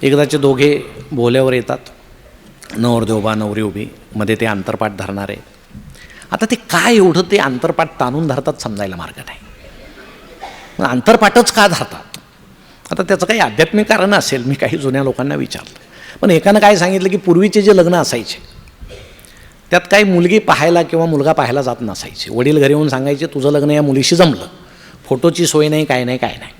एकदाचे दोघे बोल्यावर येतात. नवरदेव उभा, नवरी उभी, मध्ये ते अंतरपाठ धरणारे. आता ते काय एवढं ते अंतरपाठ ताणून धरतात समजायला मार्ग नाही. अंतरपाठच का धरतात? आता त्याचं काही आध्यात्मिक कारण असेल. मी काही जुन्या लोकांना विचारलं, पण एकानं काय सांगितलं की पूर्वीचे जे लग्न असायचे त्यात काही मुलगी पाहायला किंवा मुलगा पाहायला जात नसायचे. वडील घरी येऊन सांगायचे, तुझं लग्न या मुलीशी जमलं, फोटोची सोय नाही, काय नाही, काय नाही.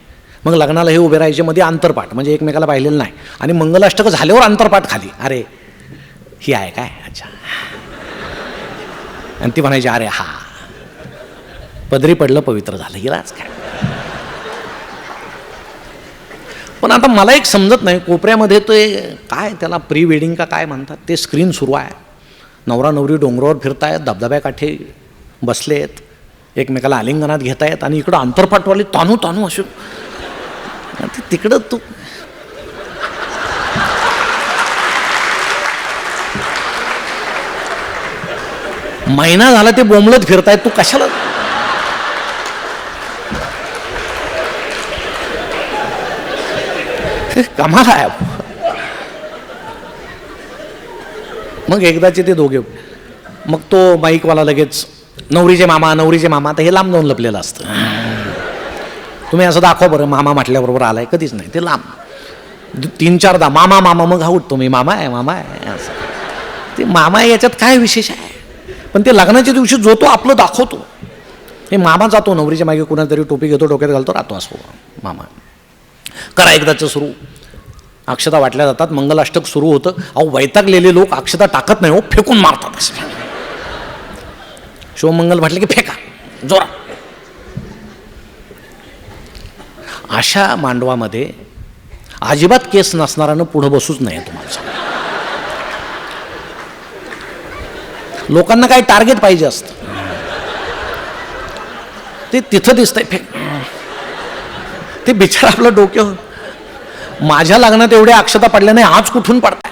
मग लग्नाला हे उभे राहायचे, मध्ये अंतरपाठ, म्हणजे एकमेकाला पाहिलेलं नाही. आणि मंगलाष्टक झाल्यावर अंतरपाठ खाली, अरे ही आहे काय, अच्छा. आणि ती म्हणायची, अरे हा पदरी पडलं, पवित्र झालं, हिलाच काय. पण आता मला एक समजत नाही, कोपऱ्यामध्ये ते काय त्याला प्री वेडिंग का काय म्हणतात, ते स्क्रीन सुरू आहे. नवरा नवरी डोंगरावर फिरतायत, धबधब्याकाठी बसलेत, एकमेकाला आलिंगनात घेतायत, आणि इकडं अंतरपाठवाले तानू तानू असे. तिकडं तू महिना झाला ते बोंबलत फिरतायत, तू कशाला? कमाल आहे. मग एकदाचे ते दोघे, मग तो माईकवाला लगेच नवरीचे मामा, नवरीचे मामा. तर हे लांब जाऊन लपलेलं असतं. तुम्ही असं दाखवा बरं, मामा म्हटल्याबरोबर आलाय, कधीच नाही. ते लांब 3-4दा मामा मामा, मग हा उठतो, मी मामा आहे मामा आहे असं. ते मामा आहे याच्यात काय विशेष आहे? पण ते लग्नाच्या दिवशी जो तो आपलं दाखवतो. हे मामा जातो नवरीच्या मागे, कुणा तरी टोपी घेतो, डोक्यात घालतो, राहतो असो मामा. करा एकदाचं सुरू. अक्षता वाटल्या जातात, मंगलाष्टक सुरू होतं. अहो वैतागलेले लोक अक्षता टाकत नाही हो, फेकून मारतात. शिवमंगल म्हटलं की फेका जोरा. अशा मांडवामध्ये अजिबात केस नसणाऱ्यानं पुढं बसूच नाही तुम्हाला. लोकांना काही टार्गेट पाहिजे असतं, ते तिथं दिसतंय फेक. ते बिचारा आपलं डोक्यावर, माझ्या लग्नात एवढ्या अक्षता पडल्या नाही, आज कुठून पडताय?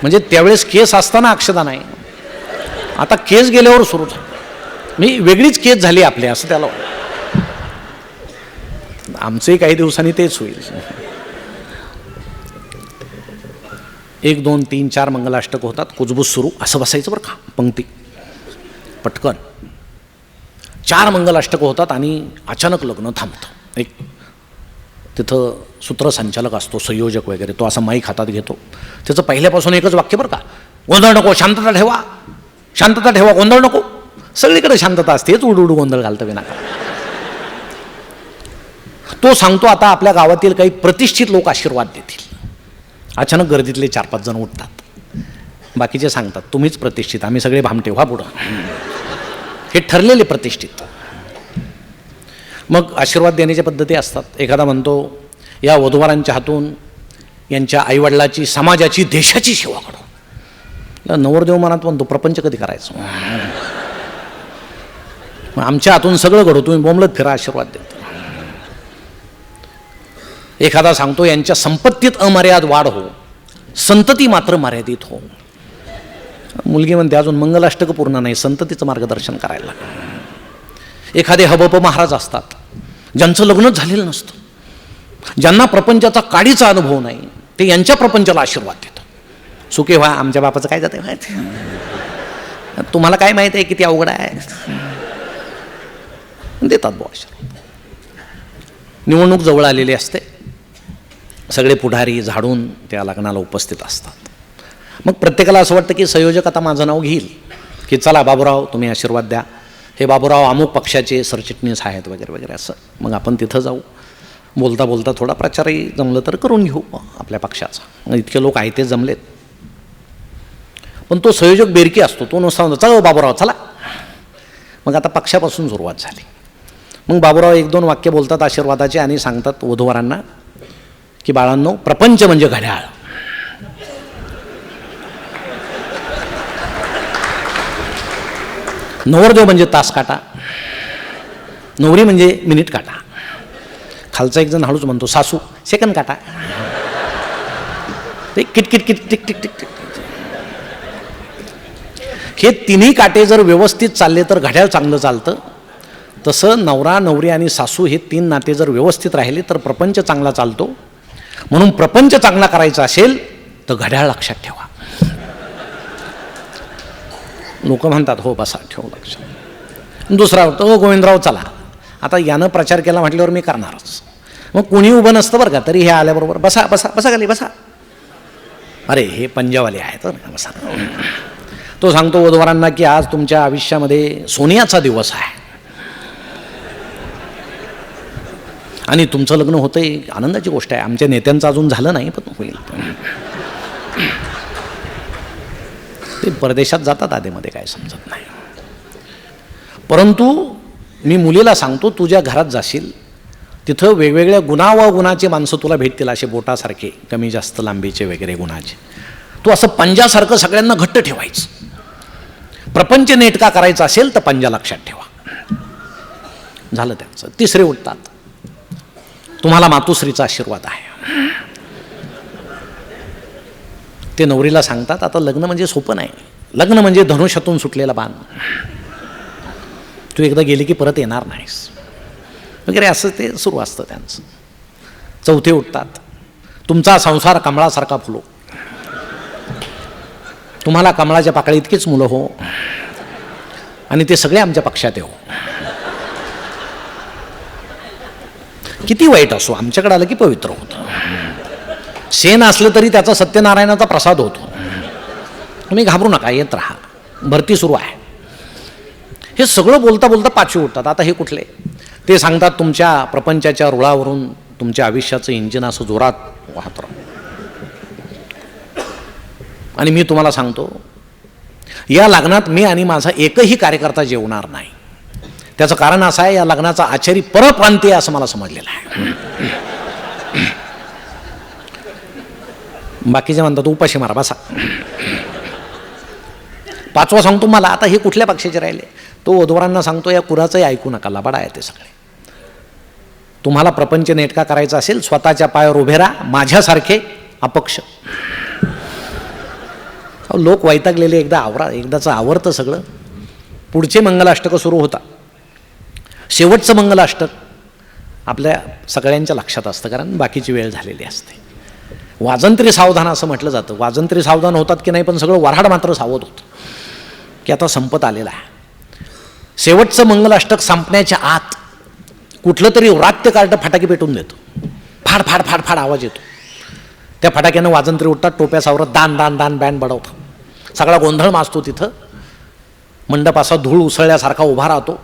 म्हणजे त्यावेळेस केस असताना अक्षता नाही, आता केस गेल्यावर सुरू झालं. मी वेगळीच केस झाली आपली असं त्याला. आमचंही काही दिवसांनी तेच होईल. 1 2 3 4 मंगलाष्टक होतात, कुजबूज सुरू, असं बसायचं बरं का, पंक्ती पटकन. 4 मंगलाष्टक होतात आणि अचानक लग्न थांबतं. एक तिथं सूत्रसंचालक असतो, संयोजक वगैरे, तो असा माईक हातात घेतो. त्याचं पहिल्यापासून एकच वाक्य बरं का, गोंधळ नको, शांतता ठेवा, शांतता ठेवा, गोंधळ नको. सगळीकडे शांतता असते, हेच उडू गोंधळ घालतं विनाकारण. तो सांगतो आता आपल्या गावातील काही प्रतिष्ठित लोक आशीर्वाद देतील. अचानक गर्दीतले 4-5 जण उठतात. बाकीचे सांगतात तुम्हीच प्रतिष्ठित, आम्ही सगळे भामटे, व्हा पुढं. हे ठरलेले प्रतिष्ठित. मग आशीर्वाद देण्याच्या पद्धती असतात. एखादा म्हणतो या वधूवरांच्या हातून यांच्या आईवडिलाची, समाजाची, देशाची सेवा करू. नवरदेव मनात म्हणतो प्रपंच कधी करायचं? आमच्या हातून सगळं घडू, तुम्ही बोंबलत फिरा, आशीर्वाद देतो. एखादा सांगतो यांच्या संपत्तीत अमर्याद वाढ हो, संतती मात्र मर्यादित हो. मुलगी म्हणते अजून मंगलाष्टक पूर्ण नाही, संततीचं मार्गदर्शन करायला. एखादे हबप महाराज असतात, ज्यांचं लग्नच झालेलं नसतं, ज्यांना प्रपंचाचा काडीचा अनुभव नाही, ते यांच्या प्रपंचाला आशीर्वाद देतात. सुखे व्हा, आमच्या बापाचं काय जाते माहिती, तुम्हाला काय माहिती आहे किती अवघड आहे, देतात बुवा आशीर्वाद. निवडणूक जवळ आलेली असते, सगळे पुढारी झाडून त्या लग्नाला उपस्थित असतात. मग प्रत्येकाला असं वाटतं की संयोजक आता माझं नाव घेईल, की चला बाबूराव तुम्ही आशीर्वाद द्या, हे बाबूराव अमुक पक्षाचे सरचिटणीस आहेत वगैरे वगैरे असं. मग आपण तिथं जाऊ, बोलता बोलता थोडा प्रचारही जमलं तर करून घेऊ आपल्या पक्षाचा. मग इतके लोक आहेत ते जमलेत. पण तो संयोजक बेरकी असतो, तो नुसता म्हणतो चला बाबूराव चला. मग आता पक्षापासून सुरुवात झाली. मग बाबूराव 1-2 वाक्य बोलतात आशीर्वादाचे आणि सांगतात वधूवरांना की बाळांनो, प्रपंच म्हणजे घड्याळ. नवरदेव म्हणजे तास काटा, नवरी म्हणजे मिनिट काटा. खालचा एक जण हळूच म्हणतो सासू सेकंद काटा. ते किटकिट किट टिक टिक टिक टिक. हे तिन्ही काटे जर व्यवस्थित चालले तर घड्याळ चांगलं चालतं. तसं नवरा नवरी आणि सासू हे 3 नाते जर व्यवस्थित राहिले तर प्रपंच चांगला चालतो. म्हणून प्रपंच चांगला करायचा असेल तर घड्याळ लक्षात ठेवा. लोक म्हणतात हो बसा ठेवू लक्षात. दुसरा होतो गोविंदराव चला, आता यानं प्रचार केला म्हटल्यावर मी करणारच. मग कोणी उभं नसतं बरं का, तरी हे आल्याबरोबर बसा बसा बसा खाली बसा. अरे हे पंजावाले आहेत बसा. तो सांगतो वधूवरांना की आज तुमच्या आयुष्यामध्ये सोनियाचा दिवस आहे आणि तुमचं लग्न होतंय, आनंदाची गोष्ट आहे. आमच्या नेत्यांचं अजून झालं नाही पण होईल. ते परदेशात जातात आधीमध्ये, काय समजत नाही. परंतु मी मुलीला सांगतो तुझ्या घरात जाशील तिथं वेगवेगळ्या गुणाचे माणसं तुला भेटतील, असे बोटासारखे कमी जास्त लांबीचे वगैरे गुणाचे. तू असं पंजासारखं सगळ्यांना घट्ट ठेवायचं. प्रपंच नेटका करायचा असेल तर पंजा लक्षात ठेवा. झालं त्यांचं. तिसरे उठतात, तुम्हाला मातुश्रीचा आशीर्वाद आहे. ते नवरीला सांगतात, आता लग्न म्हणजे सोपं नाही, लग्न म्हणजे धनुष्यातून सुटलेला बाण, तू एकदा गेली की परत येणार नाहीस वगैरे, असं ते सुरू असतं त्यांचं. चौथे उठतात, तुमचा संसार कमळासारखा फुलो, तुम्हाला कमळाच्या पाकळी इतकीच मुलं हो, आणि ते सगळे आमच्या पक्षात येऊ. किती वाईट असो, आमच्याकडे आलं की पवित्र होतं. शेण असलं तरी त्याचा सत्यनारायणाचा प्रसाद होतो. तुम्ही घाबरू नका, येत राहा, भरती सुरू आहे. हे सगळं बोलता बोलता पाचवी उठतात. आता हे कुठले? ते सांगतात, तुमच्या प्रपंचाच्या रुळावरून तुमच्या आयुष्याचं इंजिन असं जोरात वाहत राहतं. आणि मी तुम्हाला सांगतो, या लग्नात मी आणि माझा एकही कार्यकर्ता जेवणार नाही. त्याचं कारण असं आहे, या लग्नाचा आचारी परप्रांतीय असं मला समजलेलं आहे. बाकीचे म्हणतात उपाशी मारा बसा. पाचवा सांगतो मला, आता हे कुठल्या पक्षाचे राहिले? तो वधूवरांना सांगतो, या कुराचंही ऐकू नका, लबाड आहे ते सगळे. तुम्हाला प्रपंच नेटका करायचा असेल, स्वतःच्या पायावर उभे राहा, माझ्यासारखे अपक्ष. लोक वैतागलेले, एकदाचं आवरतं सगळं. पुढचे मंगलाष्टक सुरू होता. शेवटचं मंगलाष्टक आपल्या सगळ्यांच्या लक्षात असतं, कारण बाकीची वेळ झालेली असते. वाजंत्री सावधान असं म्हटलं जातं. वाजंत्री सावधान होतात की नाही, पण सगळं वऱ्हाड मात्र सावध होतं की आता संपत आलेला आहे. शेवटचं मंगलाष्टक संपण्याच्या आत कुठलं तरी व्रात्य कार्ड फटाके पेटून देतो. फाड फाड फाड फाड आवाज येतो. त्या फटाक्यानं वाजंत्री उठतात, टोप्या सावरत दान दान दान बँड बडवतात. सगळा गोंधळ माजतो तिथं. मंडप असा धूळ उसळल्यासारखा उभा राहतो.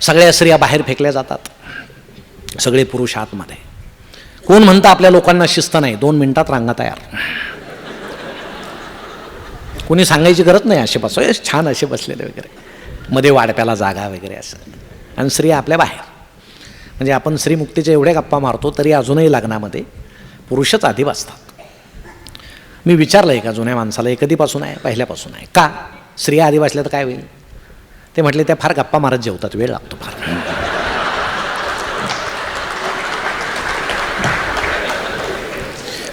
सगळ्या स्त्रिया बाहेर फेकल्या जातात, सगळे पुरुष आतमध्ये. कोण म्हणतं आपल्या लोकांना शिस्त नाही, 2 मिनिटात रांगा तयार. कोणी सांगायची गरज नाही, असे बसो छान असे बसलेले वगैरे, मध्ये वाडप्याला जागा वगैरे असं, आणि स्त्रिया आपल्या बाहेर. म्हणजे आपण स्त्रीमुक्तीच्या एवढ्या गप्पा मारतो तरी अजूनही लग्नामध्ये पुरुषच आधी बसतात. मी विचारलं एका जुन्या माणसाला, हे कधीपासून आहे? पहिल्यापासून आहे. का? स्त्रिया आधी बसल्या तर काय होईल? ते म्हटले, त्या फार गप्पा मारत जेवतात, वेळ लागतो फार.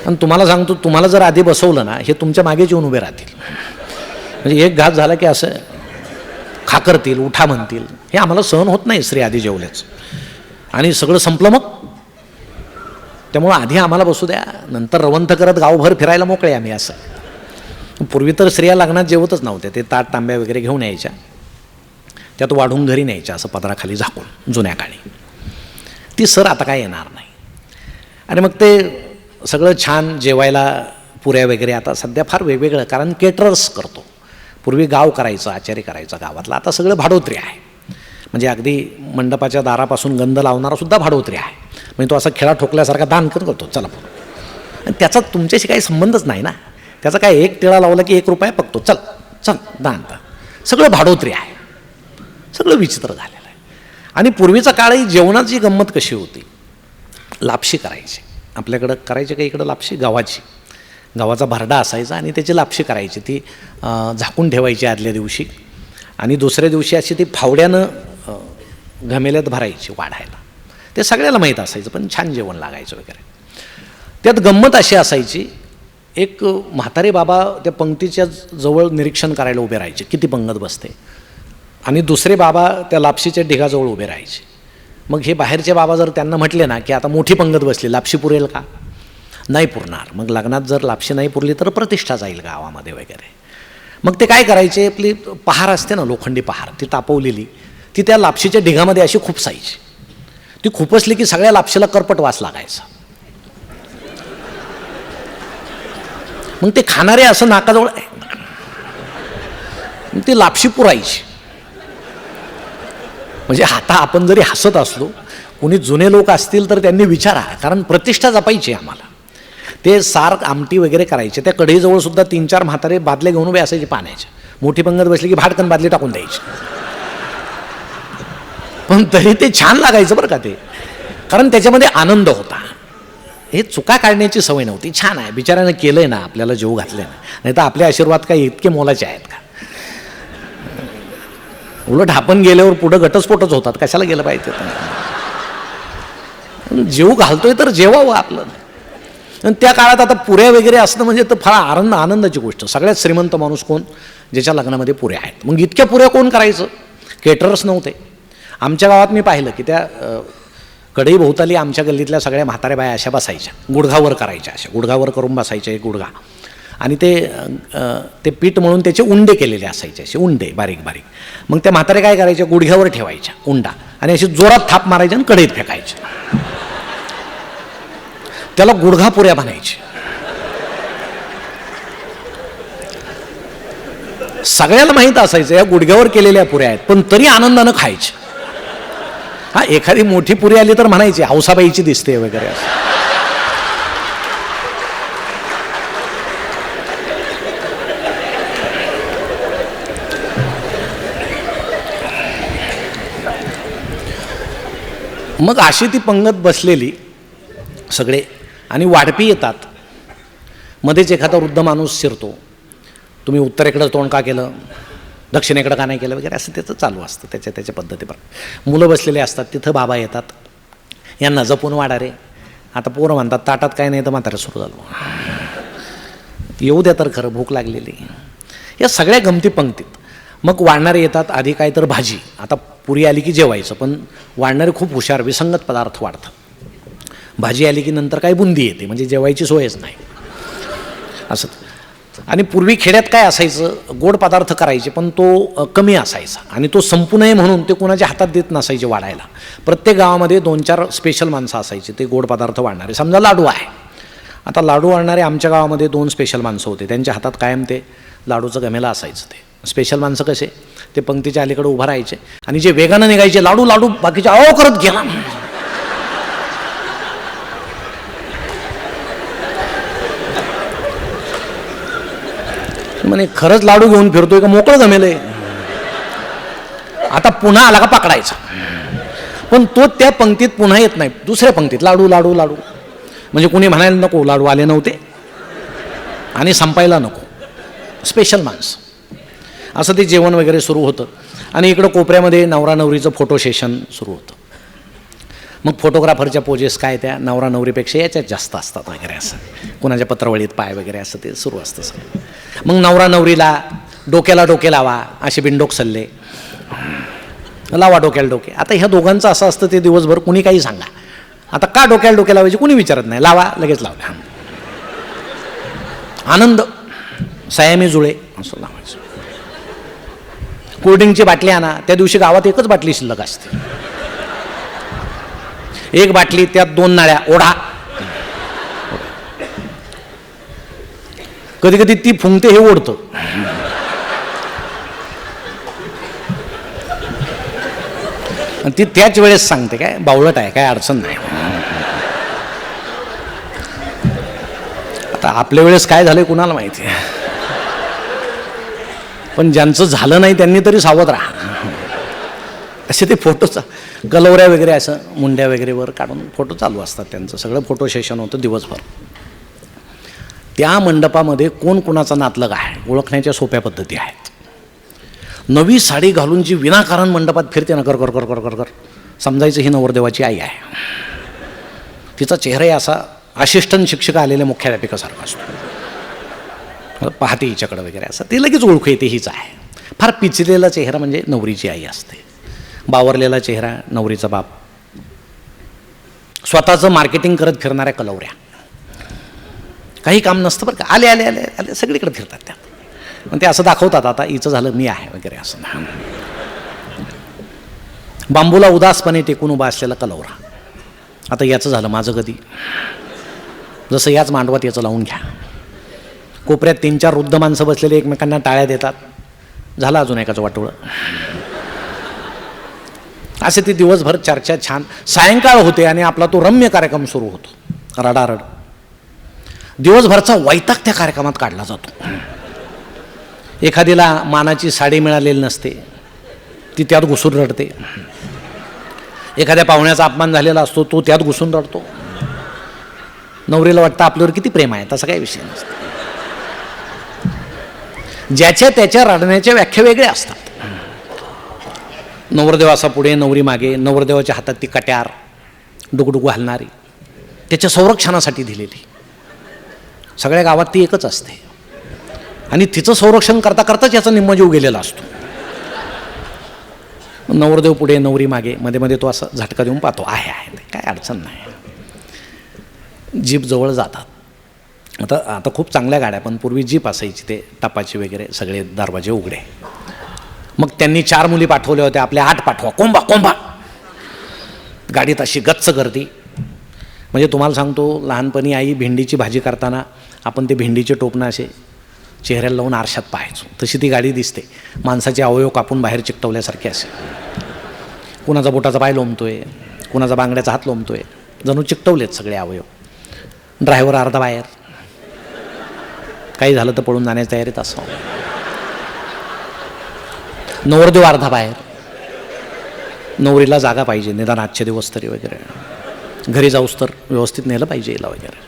आणि तुम्हाला सांगतो, तुम्हाला जर आधी बसवलं ना, हे तुमच्या मागेच येऊन उभे राहतील. म्हणजे एक घास झाला की असं खाकरतील, उठा म्हणतील. हे आम्हाला सहन होत नाही, स्त्री आधी जेवल्याच. आणि सगळं संपलं मग. त्यामुळं आधी आम्हाला बसू द्या, नंतर रवंथ करत गावभर फिरायला मोकळे आम्ही. असं पूर्वी तर स्त्रिया लग्नात जेवतच नव्हत्या. ते ताट तांब्या वगैरे घेऊन यायच्या, त्यात वाढून घरी न्यायच्या, असं पदराखाली झाकून जुन्या काळी. ती सर आता काय येणार नाही. आणि मग ते सगळं छान जेवायला, पुऱ्या वगैरे. आता सध्या फार वेगवेगळं, कारण केटरर्स करतो. पूर्वी गाव करायचं, आचार्य करायचं गावातला. आता सगळं भाडोत्री आहे. म्हणजे अगदी मंडपाच्या दारापासून गंध लावणारा सुद्धा भाडोत्री आहे. म्हणजे तो असा खेळा ठोकल्यासारखा दान करतो, चला. आणि त्याचा तुमच्याशी काही संबंधच नाही ना. त्याचा काय, एक टिळा लावला की 1 रुपया पकतो, चल चल दान. सगळं भाडोत्री आहे, सगळं विचित्र झालेलं आहे. आणि पूर्वीचा काळही जेवणाची गंमत कशी होती? लापशी करायची आपल्याकडं. करायची का इकडं लापशी? गव्हाची. गव्हाचा भरडा असायचा आणि त्याची लापशी करायची. ती झाकून ठेवायची आदल्या दिवशी, आणि दुसऱ्या दिवशी अशी ती फावड्यानं घमेल्यात भरायची वाढायला. ते सगळ्याला माहीत असायचं, पण छान जेवण लागायचं वगैरे. त्यात गंमत अशी असायची, एक म्हातारे बाबा त्या पंक्तीच्या जवळ निरीक्षण करायला उभे राहायचे, किती पंगत बसते. आणि दुसरे बाबा त्या लापशीच्या ढिगाजवळ उभे राहायचे. मग हे बाहेरचे बाबा जर त्यांना म्हटले ना की आता मोठी पंगत बसली, लापशी पुरेल का? नाही पुरणार. मग लग्नात जर लापशी नाही पुरली तर प्रतिष्ठा जाईल गावामध्ये वगैरे. मग ते काय करायचे, आपली पहार असते ना, लोखंडी पहार, ती तापवलेली, ती त्या लापशीच्या ढिगामध्ये अशी खुपसायची. ती खुपसली की सगळ्या लापशीला करपट वास लागायचा. मग ते खाणारे असं नाकाजवळ ती लापशी पुरायची. म्हणजे आता आपण जरी हसत असलो, कोणी जुने लोक असतील तर त्यांनी विचारा, कारण प्रतिष्ठा जपायची आम्हाला. ते सार आमटी वगैरे करायचे. त्या कढईजवळ सुद्धा 3-4 म्हातारे बादल्या घेऊन उभे असायचे पाण्याच्या. मोठी पंगत बसली की भाटकन बादली टाकून द्यायची. पण तरी ते छान लागायचं बरं का ते, कारण त्याच्यामध्ये आनंद होता. हे चुका काढण्याची सवय नव्हती. छान आहे, बिचाऱ्यानं केलंय ना, आपल्याला जेव घातले ना. नाही तर आपले आशीर्वाद काय इतके मोलाचे आहेत का? उलट आपण गेल्यावर पुढं घटस्फोटच होतात. कशाला गेलं पाहिजे? जेव घालतोय तर जेवावं आपलं. आणि त्या काळात आता पुऱ्या वगैरे असणं म्हणजे तर फार आनंदाची गोष्ट. सगळ्यात श्रीमंत माणूस कोण, ज्याच्या लग्नामध्ये पुऱ्या आहेत. मग इतक्या पुऱ्या कोण करायचं, केटरर्स नव्हते. आमच्या गावात मी पाहिलं की त्या कढई भोवताली आमच्या गल्लीतल्या सगळ्या म्हाताऱ्या बाया अशा बसायच्या, गुडघावर करायच्या, अशा गुडघावर करून बसायच्या एक गुडघा, आणि ते पीठ म्हणून त्याचे उंडे केलेले असायचे, असे उंडे बारीक बारीक. मग त्या म्हाताऱ्या काय करायच्या, गुडघ्यावर ठेवायच्या उंडा आणि अशी जोरात थाप मारायच्या आणि कढईत फेकायच्या. त्याला गुडघा पुऱ्या म्हणायचे. सगळ्याला माहीत असायचं या गुडघ्यावर केलेल्या पुऱ्या आहेत, पण तरी आनंदानं खायचे. हा, एखादी मोठी पुरी आली तर म्हणायची हौसाबाईची दिसते वगैरे असं. मग अशी ती पंगत बसलेली सगळे, आणि वाढपी येतात. मध्येच एखादा वृद्ध माणूस शिरतो, तुम्ही उत्तरेकडं तोंड का केलं, दक्षिणेकडं का नाही केलं वगैरे, असं त्याचं चालू असतं त्याच्या पद्धतीप्रमाणे. मुलं बसलेले असतात, तिथं बाबा येतात, यांना जपून वाढा रे. आता पोरं म्हणतात ताटात काय नाही तर म्हातारं सुरू झालं, येऊ द्या तर खरं, भूक लागलेली. या सगळ्या गमती पंक्तीत मग वाढणारे येतात. आधी काय तर भाजी, आता पुरी आली की जेवायचं, पण वाढणारे खूप हुशार, विसंगत पदार्थ वाढतात. भाजी आली की नंतर काय बुंदी येते, म्हणजे जेवायची सोयच नाही असं. आणि पूर्वी खेड्यात काय असायचं, गोड पदार्थ करायचे, पण तो कमी असायचा आणि तो संपू नये म्हणून ते कोणाच्या हातात देत नसायचे वाढायला. प्रत्येक गावामध्ये 2-4 स्पेशल माणसं असायची ते गोड पदार्थ वाढणारे. समजा लाडू आहे, आता लाडू वाढणारे आमच्या गावामध्ये 2 स्पेशल माणसं होते, त्यांच्या हातात कायम ते लाडूचं गमेला असायचं. ते स्पेशल माणसं कसे, ते पंक्तीच्या अलीकडे उभं राहायचे आणि जे वेगानं निघायचे लाडू लाडू बाकीचे अहो करत गेला. म्हणे खरंच लाडू घेऊन फिरतोय का, मोकळं जमेलंय. आता पुन्हा आला का पकडायचा, पण तो त्या पंक्तीत पुन्हा येत नाही, दुसऱ्या पंक्तीत लाडू लाडू लाडू. म्हणजे कुणी म्हणायला नको लाडू आले नव्हते आणि संपायला नको, स्पेशल माणसं. असं ते जेवण वगैरे सुरू होतं. आणि इकडं कोपऱ्यामध्ये नवरा नवरीचं फोटो सेशन सुरू होतं. मग फोटोग्राफरच्या पोजेस काय त्या नवरा नवरीपेक्षा याच्यात जास्त असतात वगैरे असं, कुणाच्या पत्रावळीत पाय वगैरे असं ते सुरू असतं सगळं. मग नवरा नवरीला डोक्याला डोके लावा, असे बिनडोक सल्ले लावा, डोक्याला डोके. आता ह्या दोघांचं असं असतं, ते दिवसभर कुणी काही सांगा, आता का डोक्याला डोके लावायचे कुणी विचारत नाही, लावा लगेच लावल्या, आनंद, सयामी जुळे असं लावायचं. कोल्ड्रिंकची बाटली आणा, त्या दिवशी गावात एकच बाटली शिल्लक असते, एक बाटली त्यात 2 नाळ्या, ओढा. कधी कधी ती फुंकते, हे ओढतं. ती त्याच वेळेस सांगते काय बावळट आहे, काय अडचण नाही. आता आपल्या वेळेस काय झालंय कुणाला माहिती आहे, पण ज्यांचं झालं नाही त्यांनी तरी सावध राहा. असे ते फोटोचा गलवऱ्या वगैरे असं मुंड्या वगैरे वर काढून फोटो चालू असतात, त्यांचं सगळं फोटो सेशन होतं दिवसभर. त्या मंडपामध्ये कोण कोणाचा नातलग आहे ओळखण्याच्या सोप्या पद्धती आहेत. नवी साडी घालून जी विनाकारण मंडपात फिरते ना, कर कर कर कर कर कर, समजायचं ही नवरदेवाची आई आहे. तिचा चेहराही असा असिस्टंट शिक्षक आलेल्या मुख्याध्यापिकासारखा असतो, पाहते हिच्याकडं वगैरे असं, ते लगेच ओळखू येते हीच आहे. फार पिचलेला चेहरा म्हणजे नवरीची आई असते, बावरलेला चेहरा नवरीचा बाप, स्वतःचं मार्केटिंग करत फिरणाऱ्या कलवऱ्या, काही काम नसतं बरं का, आले आले आले आले सगळीकडे फिरतात त्या. पण ते असं दाखवतात आता हिचं झालं मी आहे वगैरे असं. बांबूला उदासपणे टेकून उभा असलेला कलवरा, आता याचं झालं माझं कधी, जसं याच मांडवात याचं लावून घ्या. कोपऱ्यात 3-4 वृद्ध माणसं बसलेले एकमेकांना टाळ्या देतात, झालं अजून एकाचं वाटोळं. असे ते दिवसभर चर्चा छान. सायंकाळ होते आणि आपला तो रम्य कार्यक्रम सुरू होतो, रडारड. दिवसभरचा वैताग त्या कार्यक्रमात काढला जातो. एखादीला मानाची साडी मिळालेली नसते, ती त्यात घुसून रडते. एखाद्या पाहुण्याचा अपमान झालेला असतो, तो त्यात घुसून रडतो. नवरीला वाटतं आपल्यावर किती प्रेम आहे, तसा काही विषय नसतो. ज्याच्या त्याच्या रडण्याच्या व्याख्या वेगळ्या असतात. नवरदेव असा पुढे, नवरी मागे, नवरदेवाच्या हातात ती कट्यार डुगडुगू हलणारी, त्याच्या संरक्षणासाठी दिलेली. सगळ्या गावात ती एकच असते आणि तिचं संरक्षण करता करताच याचा निम्मा जीव गेलेला असतो. नवरदेव पुढे नवरी मागे, मध्ये मध्ये तो असा झटका देऊन पाहतो, आहे काय अडचण नाही. जीप जवळ जातात. आता खूप चांगल्या गाड्या, पण पूर्वी जीप असायची, ते टपाची वगैरे सगळे दरवाजे उघडे. मग त्यांनी 4 मुली पाठवल्या होत्या, आपल्या 8 पाठवा, कोंबा. गाडीत अशी गच्च गर्दी. म्हणजे तुम्हाला सांगतो, लहानपणी आई भेंडीची भाजी करताना आपण ते भेंडीचे टोपणं असे चेहऱ्याला लावून आरशात पाहायचो, तशी ती गाडी दिसते. माणसाचे अवयव कापून बाहेर चिकटवल्यासारखे असे. कुणाचा बोटाचा पाय लोंबतोय, कुणाचा बांगड्याचा हात लोंबतोय, जणू चिकटवलेत सगळे अवयव. ड्रायव्हर अर्धा बाहेर, काही झालं तर पळून जाण्याच्या तयारीत असं. नवरदेव अर्धा बाहेर. नवरीला जागा पाहिजे, निदान आजचे दिवस तरी वगैरे, घरी जाऊस तर व्यवस्थित नेलं पाहिजे हिला वगैरे.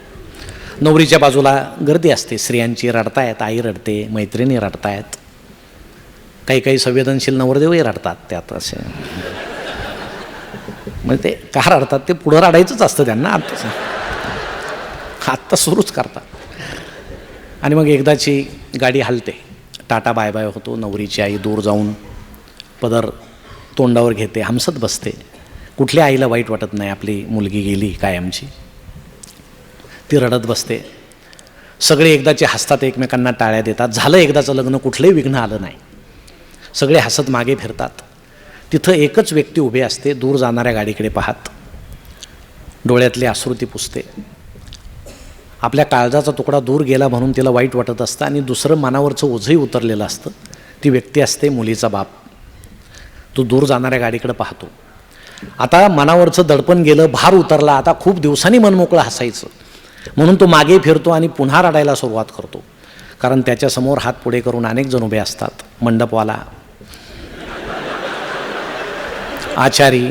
नवरीच्या बाजूला गर्दी असते, स्त्रियांची रडतायत, आई रडते, मैत्रिणी रडतायत, काही संवेदनशील नवरदेवही रडतात त्यात असे. म्हणजे ते का रडतात, ते पुढं रडायचंच असतं त्यांना, आत्ता सुरूच करतात. आणि मग एकदाची गाडी हलते, टाटा बाय बाय होतो. नवरीची आई दूर जाऊन पदर तोंडावर घेते, हमसत बसते. कुठल्या आईला वाईट वाटत नाही आपली मुलगी गेली कायमची. ती रडत बसते. सगळे एकदाचे हसतात, एकमेकांना टाळ्या देतात. झालं एकदाचं लग्न, कुठलंही विघ्न आलं नाही. सगळे हसत मागे फिरतात. तिथं एकच व्यक्ती उभी असते, दूर जाणाऱ्या गाडीकडे पाहत, डोळ्यातली अश्रू ती पुसते. आपल्या काळजाचा तुकडा दूर गेला म्हणून तिला वाईट वाटत असतं आणि दुसरं मनावरचं ओझंही उतरलेलं असतं. ती व्यक्ती असते मुलीचा बाप. तो दूर जाणाऱ्या गाडीकडे पाहतो. आता मनावरचं दडपण गेलं, भार उतरला. आता खूप दिवसांनी मनमोकळं हसायचं म्हणून तो मागे फिरतो आणि पुन्हा रडायला सुरुवात करतो. कारण त्याच्यासमोर हात पुढे करून अनेक जण उभे असतात. मंडपवाला, आचारी,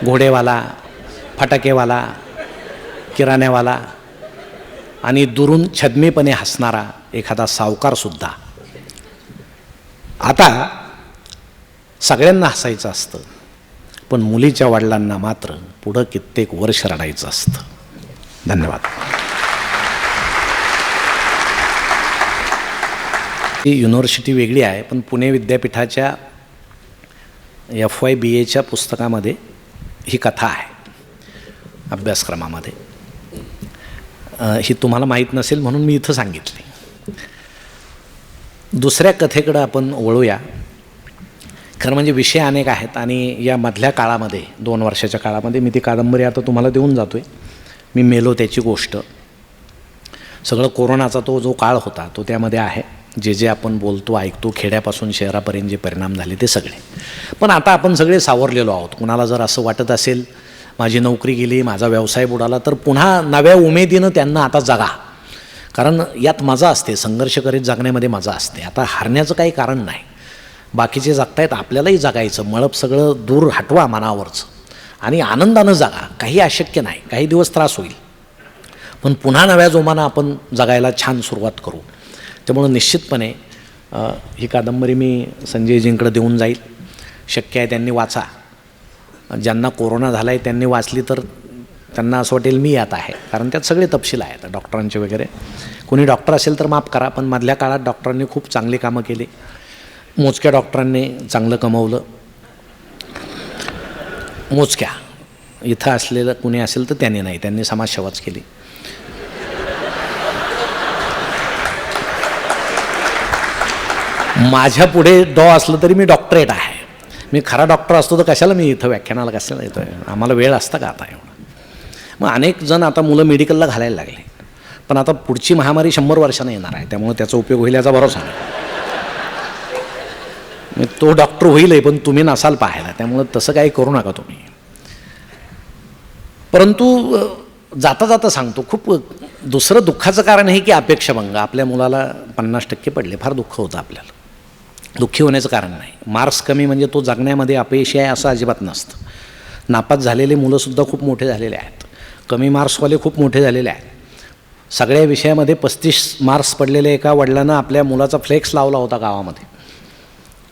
घोडेवाला, फटाकेवाला, किराण्यावाला आणि दुरून छद्मीपणे हसणारा एखादा सावकारसुद्धा. आता सगळ्यांना हसायचं असतं, पण मुलीच्या वडिलांना मात्र पुढं कित्येक वर्ष रडायचं असतं. धन्यवाद. ही युनिव्हर्सिटी वेगळी आहे, पण पुणे विद्यापीठाच्या FYBAच्या पुस्तकामध्ये ही कथा आहे, अभ्यासक्रमामध्ये. ही तुम्हाला माहीत नसेल म्हणून मी इथं सांगितली. दुसऱ्या कथेकडं आपण वळूया. खरं म्हणजे विषय अनेक आहेत आणि या मधल्या काळामध्ये 2 वर्षाच्या काळामध्ये मी ती कादंबरी आता तुम्हाला देऊन जातो आहे. मी मेलो त्याची गोष्ट, सगळं कोरोनाचा तो जो काळ होता तो त्यामध्ये आहे. जे आपण बोलतो ऐकतो, खेड्यापासून शहरापर्यंत जे परिणाम झाले ते सगळे. पण आता आपण सगळे सावरलेलो आहोत. कुणाला जर असं वाटत असेल माझी नोकरी गेली, माझा व्यवसाय बुडाला, तर पुन्हा नव्या उमेदीनं त्यांना आता जगा. कारण यात मजा असते, संघर्ष करीत जगण्यामध्ये मजा असते. आता हारण्याचं काही कारण नाही. बाकीचे जगतायत, आपल्यालाही जगायचं. मळप सगळं दूर हटवा मनावरचं आणि आनंदानं जगा. काही अशक्य नाही, काही दिवस त्रास होईल, पण पुन्हा नव्या जोमानं आपण जगायला छान सुरुवात करू. त्यामुळं निश्चितपणे ही कादंबरी मी संजयजींकडे देऊन जाईल. शक्य आहे त्यांनी वाचा. ज्यांना कोरोना झाला आहे त्यांनी वाचली तर त्यांना असं वाटेल मी यात आहे, कारण त्यात सगळे तपशील आहेत डॉक्टरांचे वगैरे. कोणी डॉक्टर असेल तर माफ करा, पण मधल्या काळात डॉक्टरांनी खूप चांगली कामं केली. मोजक्या डॉक्टरांनी चांगलं कमवलं. मोजक्या, इथं असलेलं कुणी असेल तर त्यांनी नाही, त्यांनी समाजसेवाच केली. माझ्या पुढे असलं तरी मी डॉक्टरेट आहे. मी खरा डॉक्टर असतो तर कशाला मी इथं व्याख्यानाला कशाला येतो आहे, आम्हाला वेळ असता का आता एवढा. मग अनेक जण आता मुलं मेडिकलला घालायला लागले, पण आता पुढची महामारी 100 वर्षानं येणार आहे, त्यामुळे त्याचा उपयोग होईल याचा भरोसा नाही. तो डॉक्टर होईलही, पण तुम्ही नसाल पाहायला, त्यामुळं तसं काही करू नका तुम्ही. परंतु जाता जाता सांगतो, खूप दुसरं दुःखाचं कारण हे की अपेक्षाभंग. आपल्या मुलाला 50% पडले, फार दुःख होतं आपल्याला. दुःखी होण्याचं कारण नाही. मार्क्स कमी म्हणजे तो जगण्यामध्ये अपयशी आहे असं अजिबात नसतं. नापास झालेले मुलंसुद्धा खूप मोठे झालेले आहेत, कमी मार्क्सवाले खूप मोठे झालेले आहेत. सगळ्या विषयामध्ये 35 मार्क्स पडलेले एका वडिलांनं आपल्या मुलाचा फ्लेक्स लावला होता गावामध्ये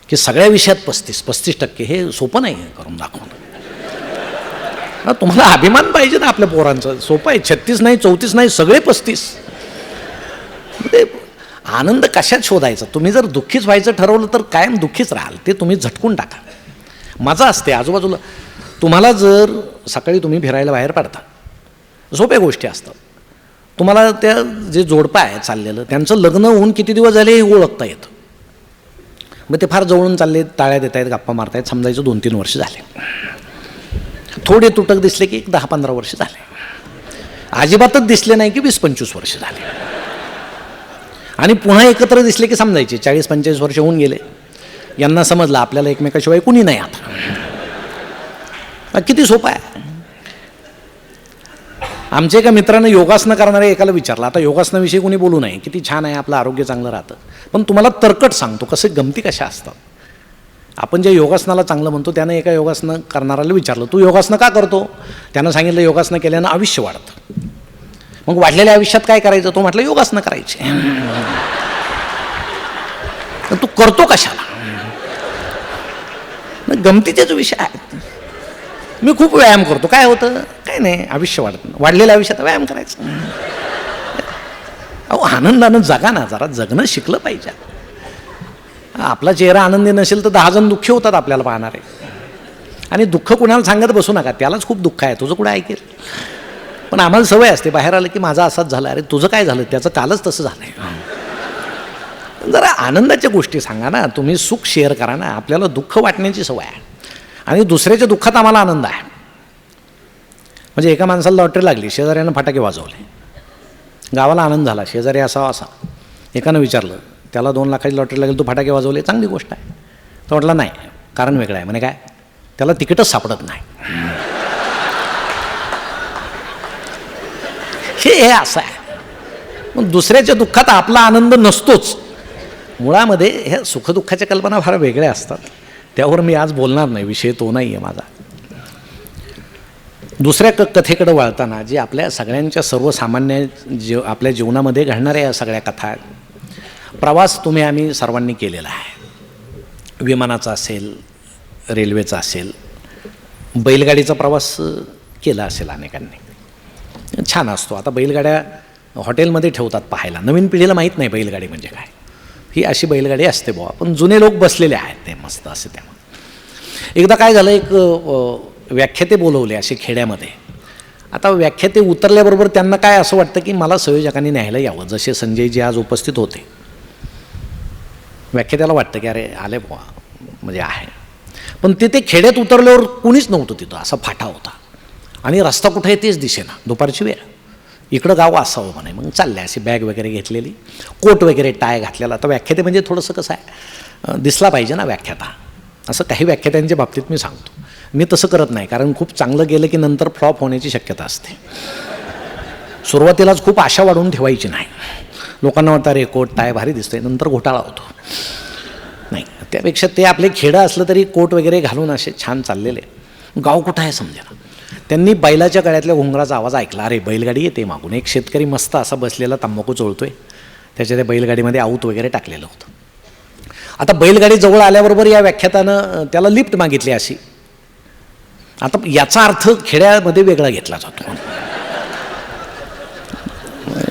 की सगळ्या विषयात 35% हे सोपं नाही करून दाखवणं. तुम्हाला अभिमान पाहिजे ना आपल्या पोरांचा. सोपं आहे, 36 नाही, 34 नाही, सगळे 35. ते आनंद कशात शोधायचा? तुम्ही जर दुःखीच व्हायचं ठरवलं तर कायम दुःखीच राहाल, ते तुम्ही झटकून टाका. मजा असते आजूबाजूला. तुम्हाला जर सकाळी तुम्ही फिरायला बाहेर पडता, सोप्या गोष्टी असतात. तुम्हाला त्या जे जोडपं आहे चाललेलं त्यांचं लग्न होऊन किती दिवस झाले हे ओळखता येतं. मग ते फार जवळून चालले, टाळ्या देत आहेत, गप्पा मारतायत, समजायचं 2-3 वर्ष झाले. थोडे तुटक दिसले की 10-15 वर्ष झाले. अजिबातच दिसले नाही की 20-25 वर्ष झाले. आणि पुन्हा एकत्र दिसले की समजायचे 40-45 वर्ष होऊन गेले. यांना समजलं आपल्याला एकमेकाशिवाय कुणी नाही आता. किती सोपं आहे. आमच्या एका मित्रानं योगासनं करणाऱ्या एकाला विचारलं, आता योगासनाविषयी कोणी बोलू नये, किती छान आहे, आपलं आरोग्य चांगलं राहतं, पण तुम्हाला तरकट सांगतो कसे गमती कशा असतात. आपण जे योगासनाला चांगलं म्हणतो त्यानं एका योगासनं करणाऱ्याला विचारलं, तू योगासनं का करतो? त्यानं सांगितलं योगासनं केल्यानं आयुष्य वाढतं. मग वाढलेल्या आयुष्यात काय करायचं? तो म्हटलं योगासनं करायचे. तू करतो कशाला? गमतीचेच विषय आहेत. मी खूप व्यायाम करतो, काय होतं? काय नाही, आयुष्य वाढतं. वाढलेल्या आयुष्यात व्यायाम करायचं. अहो आनंदानं जगा ना, जरा जगणं शिकलं पाहिजे. आपला चेहरा आनंदी नसेल तर 10 जण दुःखी होतात आपल्याला पाहणारे. आणि दुःख कुणाला सांगत बसू नका, त्यालाच खूप दुःख आहे, तुझं कुठं ऐकेल. पण आम्हाला सवय असते, बाहेर आलं की माझा असाच झाला, अरे तुझं काय झालं? त्याचं कालच तसं झालंय. जरा आनंदाच्या गोष्टी सांगा ना, तुम्ही सुख शेअर करा ना. आपल्याला दुःख वाटण्याची सवय आहे आणि दुसऱ्याच्या दुःखात आम्हाला आनंद आहे. म्हणजे एका माणसाला लॉटरी लागली, शेजाऱ्यानं फटाके वाजवले, गावाला आनंद झाला. शेजारी असावा असा. एकानं विचारलं, त्याला 2 लाखाची लॉटरी लागली, तू फटाके वाजवले, चांगली गोष्ट आहे. तो म्हटला नाही, कारण वेगळं आहे. म्हणे काय? त्याला तिकीटच सापडत नाही. हे असं आहे. मग दुसऱ्याच्या दुःखात आपला आनंद नसतोच. मुळामध्ये ह्या सुखदुःखाच्या कल्पना फार वेगळ्या असतात. त्यावर मी आज बोलणार नाही, विषय तो नाही आहे माझा. दुसऱ्या कथेकडे वळताना जे आपल्या सगळ्यांच्या सर्वसामान्य आपल्या जीवनामध्ये घडणाऱ्या या सगळ्या कथा आहेत. प्रवास आम्ही सर्वांनी केलेला आहे. विमानाचा असेल, रेल्वेचा असेल, बैलगाडीचा प्रवास केला असेल अनेकांनी. छान असतो. आता बैलगाड्या हॉटेलमध्ये ठेवतात पाहायला. नवीन पिढीला माहीत नाही बैलगाडी म्हणजे काय. ही अशी बैलगाडी असते बुवा, पण जुने लोक बसलेले आहेत ते मस्त असे. त्यामुळे एकदा काय झालं, एक व्याख्याते बोलवले असे खेड्यामध्ये. आता व्याख्याते उतरल्याबरोबर त्यांना काय असं वाटतं की मला संयोजकांनी न्यायला यावं, जसे संजयजी आज उपस्थित होते. व्याख्यात्याला वाटतं की अरे आले बुवा, म्हणजे आहे. पण ते खेड्यात उतरल्यावर कुणीच नव्हतं तिथं. असा फाटा होता आणि रस्ता कुठे आहे तेच दिसेना. दुपारची वेळ, इकडं गाव असावं म्हणे. मग चालले अशी बॅग वगैरे घेतलेली, कोट वगैरे टाय घातलेला. तर व्याख्याते म्हणजे थोडंसं कसं आहे, दिसला पाहिजे ना व्याख्याता. असं काही व्याख्यात्यांच्या बाबतीत मी सांगतो. मी तसं करत नाही, कारण खूप चांगलं गेलं की नंतर फ्लॉप होण्याची शक्यता असते. सुरुवातीलाच खूप आशा वाढवून ठेवायची नाही. लोकांना वाटतं अरे कोट टाय भारी दिसतोय, नंतर घोटाळा होतो. नाही, त्यापेक्षा ते आपले खेडं असलं तरी कोट वगैरे घालून असे छान चाललेले. गाव कुठं आहे समजेना. त्यांनी बैलाच्या गळ्यातल्या घुंगराचा आवाज ऐकला. अरे बैलगाडी येते मागून. एक शेतकरी मस्त असा बसलेला तंबाखू चोळतोय. त्याच्या त्या बैलगाडीमध्ये आऊत वगैरे टाकलेलं होतं. आता बैलगाडी जवळ आल्याबरोबर या व्याख्यातानं त्याला लिफ्ट मागितली अशी. आता याचा अर्थ खेड्यामध्ये वेगळा घेतला जातो.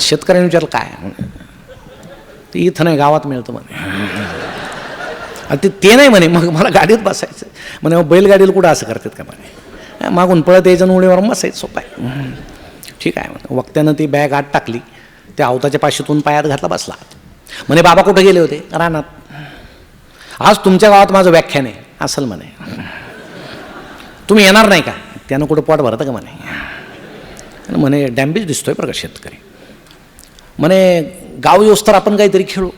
शेतकऱ्यांनी विचारलं काय? ते इथं नाही, गावात मिळतं म्हणे. ते नाही म्हणे, मग मला गाडीत बसायचं म्हणे. मग बैलगाडीला कुठं असं करतात का म्हणे? मागून पळत यायचं, उडीवर बसायचं, सोपं आहे. ठीक आहे म्हणे. वक्त्यानं ती बॅग आत टाकली, त्या अवताच्या पाशीतून पायात घातला, बसला. म्हणे बाबा कुठे गेले होते? रानात. आज तुमच्या गावात माझं व्याख्यान आहे. असल म्हणे. तुम्ही येणार नाही का? त्यानं कुठं पोट भरतं का म्हणे. म्हणे डॅम्बीज दिसतोय बरं का शेतकरी. म्हणे गाव येऊस तर आपण काहीतरी खेळू.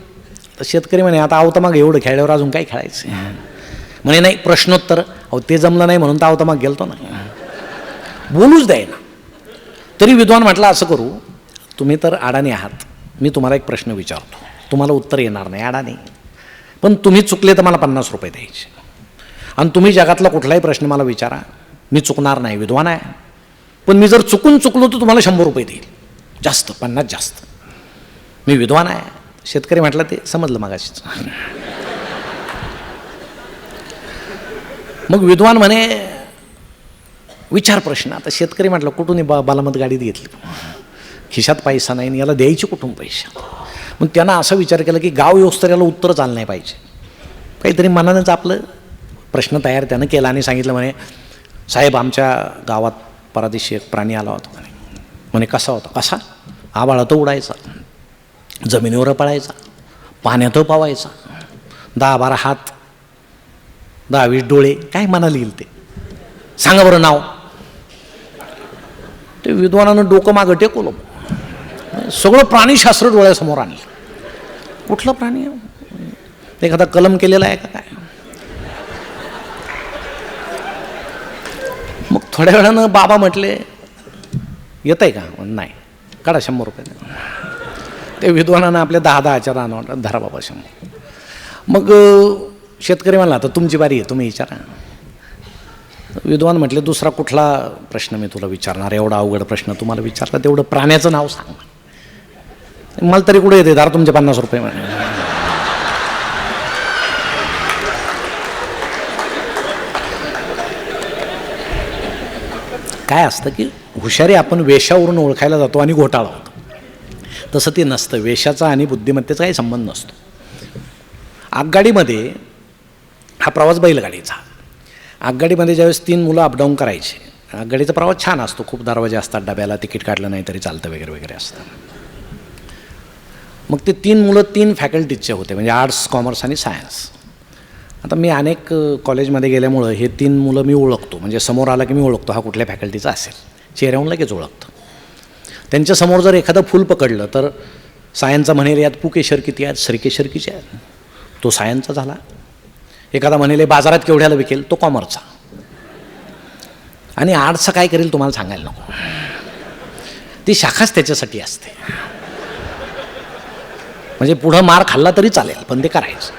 तर शेतकरी म्हणे आता आवता एवढं खेळल्यावर अजून काय खेळायचं? म्हणे नाही, प्रश्नोत्तर. अहो ते जमलं नाही म्हणून तर आवता गेलतो ना. बोलूच द्याय ना. तरी विद्वान म्हटलं असं करू, तुम्ही तर अडाणी आहात, मी तुम्हाला एक प्रश्न विचारतो, तुम्हाला उत्तर येणार नाही, अडाणी. पण तुम्ही चुकले तर मला 50 रुपये द्यायचे. आणि तुम्ही जगातला कुठलाही प्रश्न मला विचारा, मी चुकणार नाही, विद्वान आहे. पण मी जर चुकलो तर तुम्हाला 100 रुपये देईल, जास्त 50 जास्त. मी विद्वान आहे. शेतकरी म्हटलं ते समजलं मगाशीच. मग विद्वान म्हणे विचार प्रश्न. आता शेतकरी म्हटलं कुठून बालामत गाडीत घेतली, खिशात पैसा नाही, याला द्यायची कुठून पैसे? मग त्यांना असा विचार केला की गाव येऊस्तर याला उत्तरच आलं नाही पाहिजे. काहीतरी मनानंच आपलं प्रश्न तयार त्यानं केला आणि सांगितलं म्हणे, साहेब आमच्या गावात परदेशी एक प्राणी आला होता म्हणे. म्हणे कसा होता? कसा? आभाळात उडायचा, जमिनीवर पळायचा, पाण्यात पावायचा, 10-12 हात, 10-20 डोळे, काय म्हणाला येईल ते सांगा बरं नाव. ते विद्वानानं डोकं मागं टेकवलं, सगळं प्राणीशास्त्र डोळ्यासमोर आणलं. कुठलं प्राणी? एखादा कलम केलेला आहे का काय? मग थोड्या वेळानं बाबा म्हटले, येत आहे का? नाही. काढा 100 रुपये. ते विद्वानानं आपल्या 10-10च्या रानावर धरा बाबा 100. मग शेतकरी म्हणला, तर तुमची बारी आहे, तुम्ही विचारा. विद्वान म्हटले, दुसरा कुठला प्रश्न मी तुला विचारणार? एवढा अवघड प्रश्न तुम्हाला विचारला, तेवढं प्राण्याचं नाव सांग. मला तरी कुठे येते, दार तुमचे 50 रुपये म्हणे. काय असतं की हुशारी आपण वेशावरून ओळखायला जातो आणि घोटाळा होतो. तसं ते नसतं. वेशाचा आणि बुद्धिमत्तेचा काही संबंध नसतो. आगगाडीमध्ये हा प्रवास बैलगाडीचा. आगगाडीमध्ये ज्यावेळेस 3 मुलं अपडाऊन करायचे, आगगाडीचा प्रवास छान असतो, खूप दरवाजे असतात, डब्याला तिकीट काढलं नाही तरी चालतं वगैरे वगैरे असतं. मग ते 3 मुलं 3 फॅकल्टीजचे होते, म्हणजे आर्ट्स, कॉमर्स आणि सायन्स. आता मी अनेक कॉलेजमध्ये गेल्यामुळं हे 3 मुलं मी ओळखतो, म्हणजे समोर आला की मी ओळखतो हा कुठल्या फॅकल्टीचा असेल, चेहऱ्याहून लगेच ओळखतो. त्यांच्यासमोर जर एखादं फूल पकडलं तर सायन्सचा म्हणेल यात पुकेशर किती आहेत, श्रीकेशर किती आहेत, तो सायन्सचा झाला. एखादा म्हणेल बाजारात केवढ्याला विकेल, तो कॉमर्सचा. आणि आर्ट्सचा काय करेल तुम्हाला सांगायला नको, ती शाखाच त्याच्यासाठी असते. म्हणजे पुढं मार खाल्ला तरी चालेल, पण ते करायचं.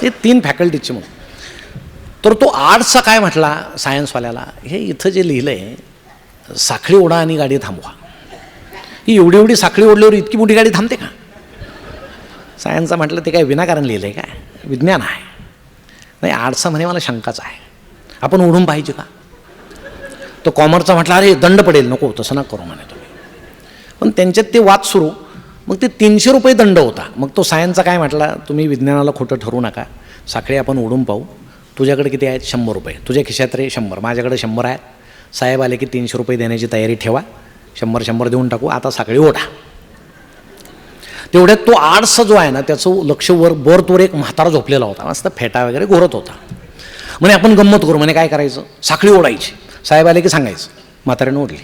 हे 3 फॅकल्टीचे म्हणून. तर तो आर्ट्सचा काय म्हटला सायन्सवाल्याला, हे इथं जे लिहिलं आहे, साखळी ओढा आणि गाडी थांबवा. ही एवढी एवढी साखळी ओढल्यावर इतकी मोठी गाडी थांबते का? सायन्सचा म्हटलं ते काय विनाकारण लिहिलं आहे काय? विज्ञान आहे. नाही, आर्ट्सचा म्हणे मला शंकाच आहे, आपण ओढून पाहिजे का? तो कॉमर्सचा म्हटला, अरे दंड पडेल, नको तसं ना करू म्हणे तुम्ही. पण त्यांच्यात ते वाद सुरू. मग ते 300 रुपये दंड होता. मग तो सायन्सचा काय म्हटला, तुम्ही विज्ञानाला खोटं ठरवू नका, साखळी आपण ओढून पाहू. तुझ्याकडे किती आहेत? 100 रुपये. तुझ्या खिशात रे 100, माझ्याकडे 100 आहेत. साहेब आले की 300 रुपये देण्याची तयारी ठेवा, 100 देऊन टाकू, आता साखळी ओढा. तेवढ्यात तो आर्ट्सचा जो आहे ना, त्याचं लक्ष बर्थवर एक म्हातारा झोपलेला होता, मस्त फेटा वगैरे घोरत होता. म्हणे आपण गंमत करू. म्हणे काय करायचं? साखळी ओढायची. साहेब आले की सांगायचं म्हाताऱ्यानं ओढली.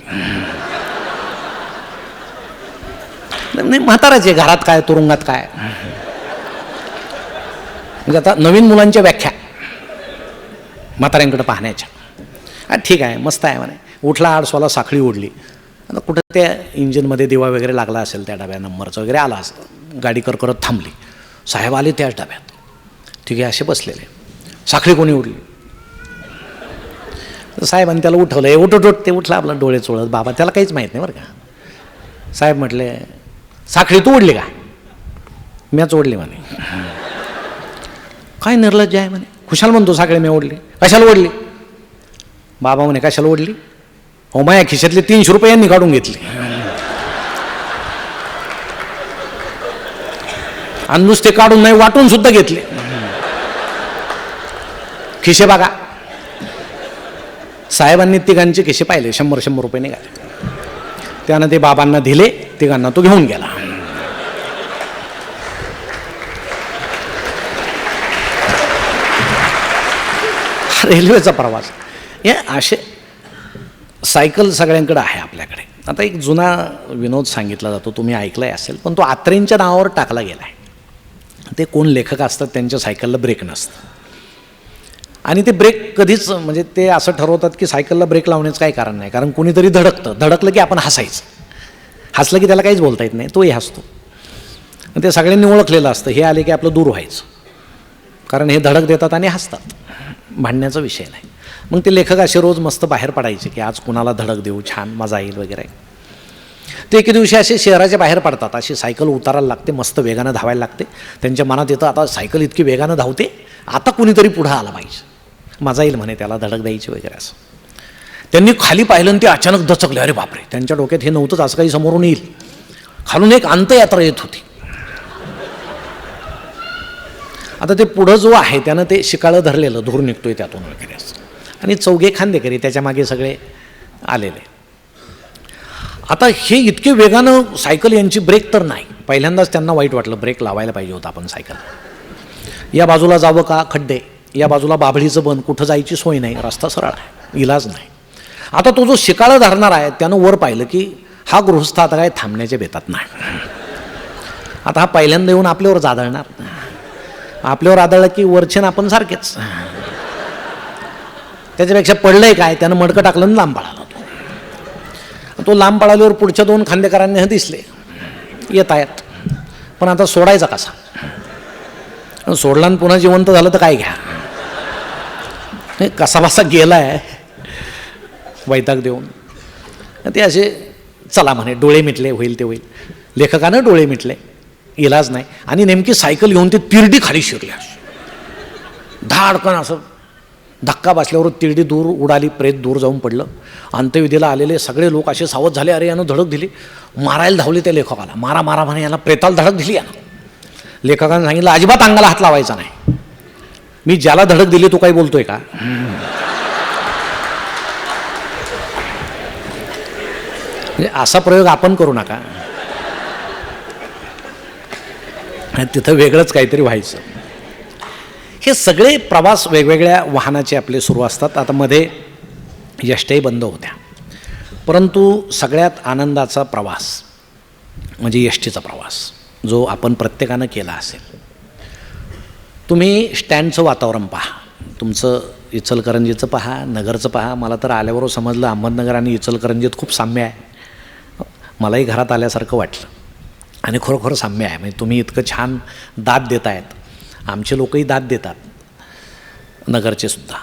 नाही, म्हाताराचे घरात काय, तुरुंगात काय. म्हणजे आता नवीन मुलांच्या व्याख्या म्हाताऱ्यांकडे पाहण्याच्या. ठीक आहे, मस्त आहे म्हणे. उठला आर्ट्सवाला, साखळी ओढली. आता कुठं त्या इंजिनमध्ये दिवा वगैरे लागला असेल, त्या डब्या नंबरचं वगैरे आला असतं, गाडी करत थांबली. साहेब आले त्याच डब्यात. ठीक आहे, असे बसलेले. साखळी कोणी ओढली? साहेबांनी त्याला उठवलं. उठ. ते उठला, आपला डोळे चोळत. बाबा त्याला काहीच माहीत नाही बरं का. साहेब म्हटले, साखळी तू ओढली का? मीच ओढली म्हणे. काय निर्लज्ज आहे म्हणे, खुशाल म्हणतो साखळी मी ओढली. कशाला ओढली? बाबा म्हणे कशाला ओढली? हो, माझ्या खिशातले 300 रुपये यांनी काढून घेतले आणि नुसते काढून नाही, वाटून सुद्धा घेतले. खिशे बघा. साहेबांनी तिघांचे खिशे पाहिले, 100 रुपये निघाले. त्यानं ते बाबांना दिले, तिघांना तो घेऊन गेला. रेल्वेचा प्रवास हे असे सायकल सगळ्यांकडे आहे आपल्याकडे. आता एक जुना विनोद सांगितला जातो, तुम्ही ऐकलाय असेल, पण तो आत्रेंच्या नावावर टाकला गेला आहे. ते कोण लेखक असतात त्यांच्या सायकलला ब्रेक नसतं, आणि ते ब्रेक कधीच, म्हणजे ते असं ठरवतात की सायकलला ब्रेक लावण्याचं काही कारण नाही, कारण कोणीतरी धडकलं की आपण हसायचं, हसलं की त्याला काहीच बोलता येत नाही, तोही हसतो. ते सगळ्यांनी ओळखलेलं असतं, हे आले की आपलं दूर व्हायचं, कारण हे धडक देतात आणि हसतात, भांडण्याचा विषय नाही. मग ते लेखक असे रोज मस्त बाहेर पडायचे की आज कुणाला धडक देऊ, छान मजा येईल वगैरे. ते एके दिवशी असे शहराच्या बाहेर पडतात, अशी सायकल उतारायला लागते, मस्त वेगानं धावायला लागते. त्यांच्या मनात येतं आता सायकल इतकी वेगानं धावते, आता कुणीतरी पुढं आला पाहिजे, मजा येईल म्हणे त्याला धडक द्यायची वगैरे. असं त्यांनी खाली पाहिलं आणि ते अचानक दचकले. अरे बापरे, त्यांच्या डोक्यात हे नव्हतंच, असं काही समोरून येईल. खालून एक अंत्ययात्रा येत होती. आता ते पुढं जो आहे त्यानं ते शिकाळं धरलेलं, धूर निघतोय त्यातून वगैरे असं, आणि चौघे खांदेकरी त्याच्या मागे सगळे आलेले. आता हे इतके वेगानं सायकल यांची ब्रेक तर नाही. पहिल्यांदाच त्यांना वाईट वाटलं, ब्रेक लावायला पाहिजे होता आपण सायकल. या बाजूला जावं का खड्डे, या बाजूला बाभळीचं बन, कुठं जायची सोय नाही, रस्ता सरळ आहे, इलाज नाही. आता तो जो शिकाळं धरणार आहे त्यानं वर पाहिलं की हा गृहस्थ आता काय थांबण्याच्या बेतात नाही. आता हा पहिल्यांदा येऊन आपल्यावर जादळणार, आपल्यावर आदळलं की वरचेन आपण सारखेच. त्याच्यापेक्षा पडलंय काय, त्यानं मडकं टाकलं आणि लांब पळाला. तो लांब पळाल्यावर पुढच्या 2 खांदेकरांनी दिसले येत आहेत, पण आता सोडायचा कसा? सोडला आणि पुन्हा जिवंत झालं तर काय घ्या. कसा बसा गेलाय वैताग देऊन. ते असे चला म्हणे, डोळे मिटले, होईल ते होईल. लेखकानं डोळे मिटले, इलाज नाही. आणि नेमकी सायकल घेऊन ते तिरडी खाली शिरल्या, धाडकन असं धक्का बसल्यावर तिरडी दूर उडाली, प्रेत दूर जाऊन पडलं. अंत्यविधीला आलेले सगळे लोक असे सावध झाले, अरे यानं धडक दिली. मारायला धावले त्या लेखकाला, मारा मारा म्हणे, याला प्रेताला धडक दिली यानं. लेखकानं सांगितलं अजिबात अंगाला हात लावायचा नाही. मी ज्याला धडक दिली तो काही बोलतोय का? म्हणजे असा प्रयोग आपण करू नका. तिथं वेगळंच काहीतरी व्हायचं. हे सगळे प्रवास वेगवेगळ्या वाहनाचे आपले सुरू असतात. आता मध्ये एसट्याही बंद होत्या, परंतु सगळ्यात आनंदाचा प्रवास म्हणजे एसटीचा प्रवास, जो आपण प्रत्येकानं केला असेल. तुम्ही स्टँडचं वातावरण पहा, तुमचं इचलकरंजीचं पहा, नगरचं पहा. मला तर आल्यावर समजलं अहमदनगर आणि इचलकरंजीत खूप साम्य आहे. मलाही घरात आल्यासारखं वाटलं आणि खरोखर साम्य आहे. म्हणजे तुम्ही इतकं छान दाद देत आहेत, आमचे लोकही दाद देतात, नगरचे सुद्धा.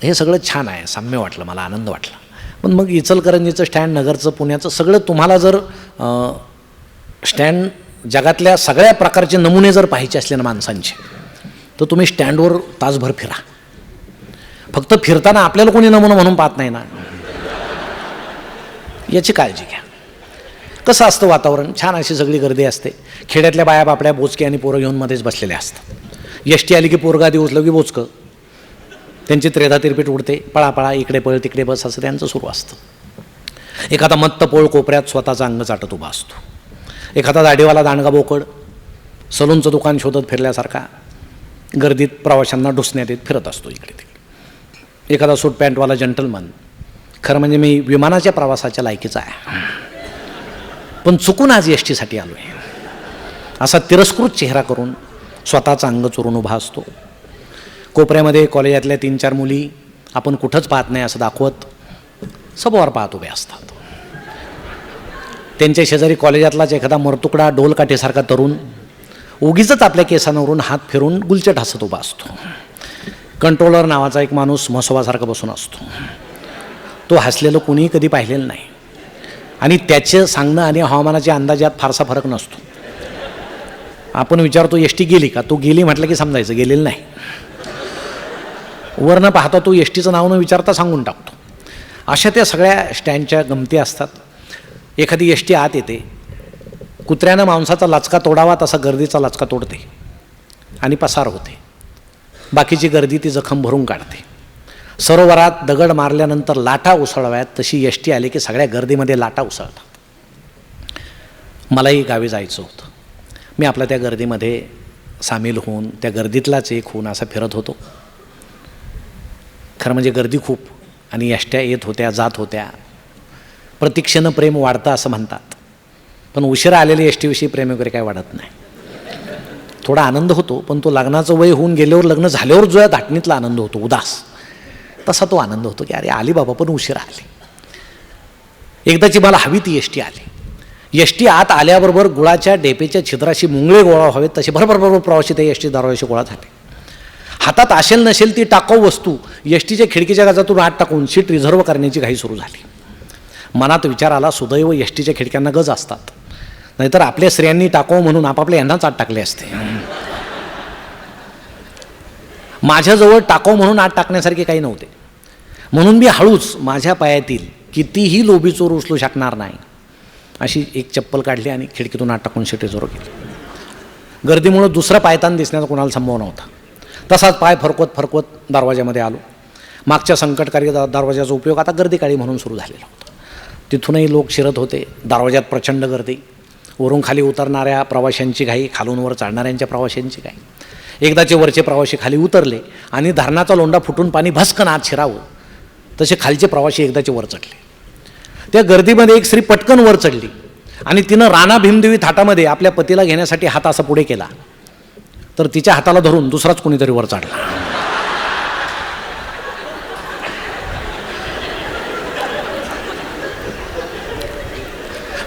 हे सगळं छान आहे, साम्य वाटलं, मला आनंद वाटला. पण मग इचलकरंजीचं स्टँड, नगरचं, पुण्याचं सगळं तुम्हाला जर स्टँड जगातल्या सगळ्या प्रकारचे नमुने जर पाहायचे असले ना माणसांचे, तर तुम्ही स्टँडवर तासभर फिरा. फक्त फिरताना आपल्याला कोणी नमुना म्हणून पाहत नाही ना, याची काळजी घ्या. कसं असतं वातावरण, छान अशी सगळी गर्दी असते. खेड्यातल्या बाया बापड्या बोचके आणि पोरं घेऊन मध्येच बसलेल्या असतात. एसटी आली की पोरगा आधी उचलं की बोचकं, त्यांची त्रेधा तिरपीट उडते, पळापळा, इकडे पळ तिकडे बस, असं त्यांचं सुरू असतं. एखादा मत्त पोळ कोपऱ्यात स्वतःचा अंग चाटत उभा असतो. एखादा दाढीवाला दांडगा बोकड सलूनचं दुकान शोधत फिरल्यासारखा गर्दीत प्रवाशांना ढुसण्यात येत फिरत असतो इकडे तिकडे. एखादा सूट पॅन्टवाला जंटलमन, खरं म्हणजे मी विमानाच्या प्रवासाच्या लायकीचा आहे, पण चुकून आज एस टीसाठी आलो आहे, असा तिरस्कृत चेहरा करून स्वतःचा अंग चोरून उभा असतो. कोपऱ्यामध्ये कॉलेजातल्या 3-4 मुली आपण कुठंच पाहत नाही असं दाखवत सबोर पाहत उभे असतात. त्यांच्या शेजारी कॉलेजातलाच एखादा मरतुकडा डोलकाठीसारखा तरुण उगीच आपल्या केसांवरून हात फिरून गुलचट हसत उभा असतो. कंट्रोलर नावाचा एक माणूस म्हसोबासारखा बसून असतो. तो हसलेलं कुणीही कधी पाहिलेलं नाही आणि त्याचं सांगणं आणि हवामानाच्या अंदाजात फारसा फरक नसतो. आपण विचारतो एस टी गेली का, तो गेली म्हटलं की समजायचं गेलेलं नाही. वरनं पाहता तो एस टीचं नाव न विचारता सांगून टाकतो. अशा त्या सगळ्या स्टँडच्या गमती असतात. एखादी एस टी आत येते, कुत्र्यानं मांसाचा लचका तोडावा तसा गर्दीचा लचका तोडते आणि पसार होते. बाकीची गर्दी ती जखम भरून काढते. सरोवरात दगड मारल्यानंतर लाटा उसळव्यात तशी एस टी आली की सगळ्या गर्दीमध्ये लाटा उसळतात. मलाही गावी जायचं होतं. मी आपल्या त्या गर्दीमध्ये सामील होऊन, त्या गर्दीतलाच एक होऊन असा फिरत होतो. खरं म्हणजे गर्दी खूप आणि एसट्या येत होत्या, जात होत्या. प्रतीक्षेनं प्रेम वाढतं असं म्हणतात, पण उशिरा आलेले एस टीविषयी प्रेम वगैरे काय वाढत नाही. थोडा आनंद होतो, पण तो लग्नाचं वय होऊन गेल्यावर, लग्न झाल्यावर जो या धाटणीतला आनंद होतो उदास, तसा तो आनंद होतो की अरे आली बाबा, पण उशिरा आली. एकदाची मला हवी ती एस टी आली. एस टी आत आल्याबरोबर गुळाच्या डेपेच्या छिद्राशी मुंगळे गोळा व्हावेत तसे भरभर प्रवासी त्या एस टी दाराशी गोळा झाले. हातात असेल नसेल ती टाकाऊ वस्तू एस टीच्या खिडकीच्या गाजातून आत टाकून सीट रिझर्व करण्याची घाई सुरू झाली. मनात विचार आला, सुदैव एस टीच्या खिडक्यांना गज असतात, नाहीतर आपल्या स्त्रियांनी टाकाऊ म्हणून आपापल्या यांनाच आत टाकले असते. माझ्याजवळ टाकाऊ म्हणून आत टाकण्यासारखे काही नव्हते, म्हणून मी हळूच माझ्या पायातील कितीही लोभी चोर उचलू शकणार नाही अशी एक चप्पल काढली आणि खिडकीतून आत टाकून सीट रिझर्व केली. गर्दीमुळं दुसरं पायतान दिसण्याचा कोणाला संभव नव्हता. तसाच पाय फरकवत दरवाजामध्ये आलो. मागच्या संकटकारी दरवाजाचा उपयोग आता गर्दीकाळी म्हणून सुरू झालेला होता. तिथूनही लोक शिरत होते. दरवाजात प्रचंड गर्दी. वरून खाली उतरणाऱ्या प्रवाशांची घाई, खालून वर चढणाऱ्यांच्या प्रवाशांची घाई. एकदाचे वरचे प्रवासी खाली उतरले आणि धरणाचा लोंढा फुटून पाणी भस्कन आत शिरावं तसे खालचे प्रवासी एकदाचे वर चढले. त्या गर्दीमध्ये एक स्त्री पटकन वर चढली आणि तिनं राणा भीमदेवी थाटामध्ये आपल्या पतीला घेण्यासाठी हात असा पुढे केला, तर तिच्या हाताला धरून दुसराच कोणीतरी वर चढला.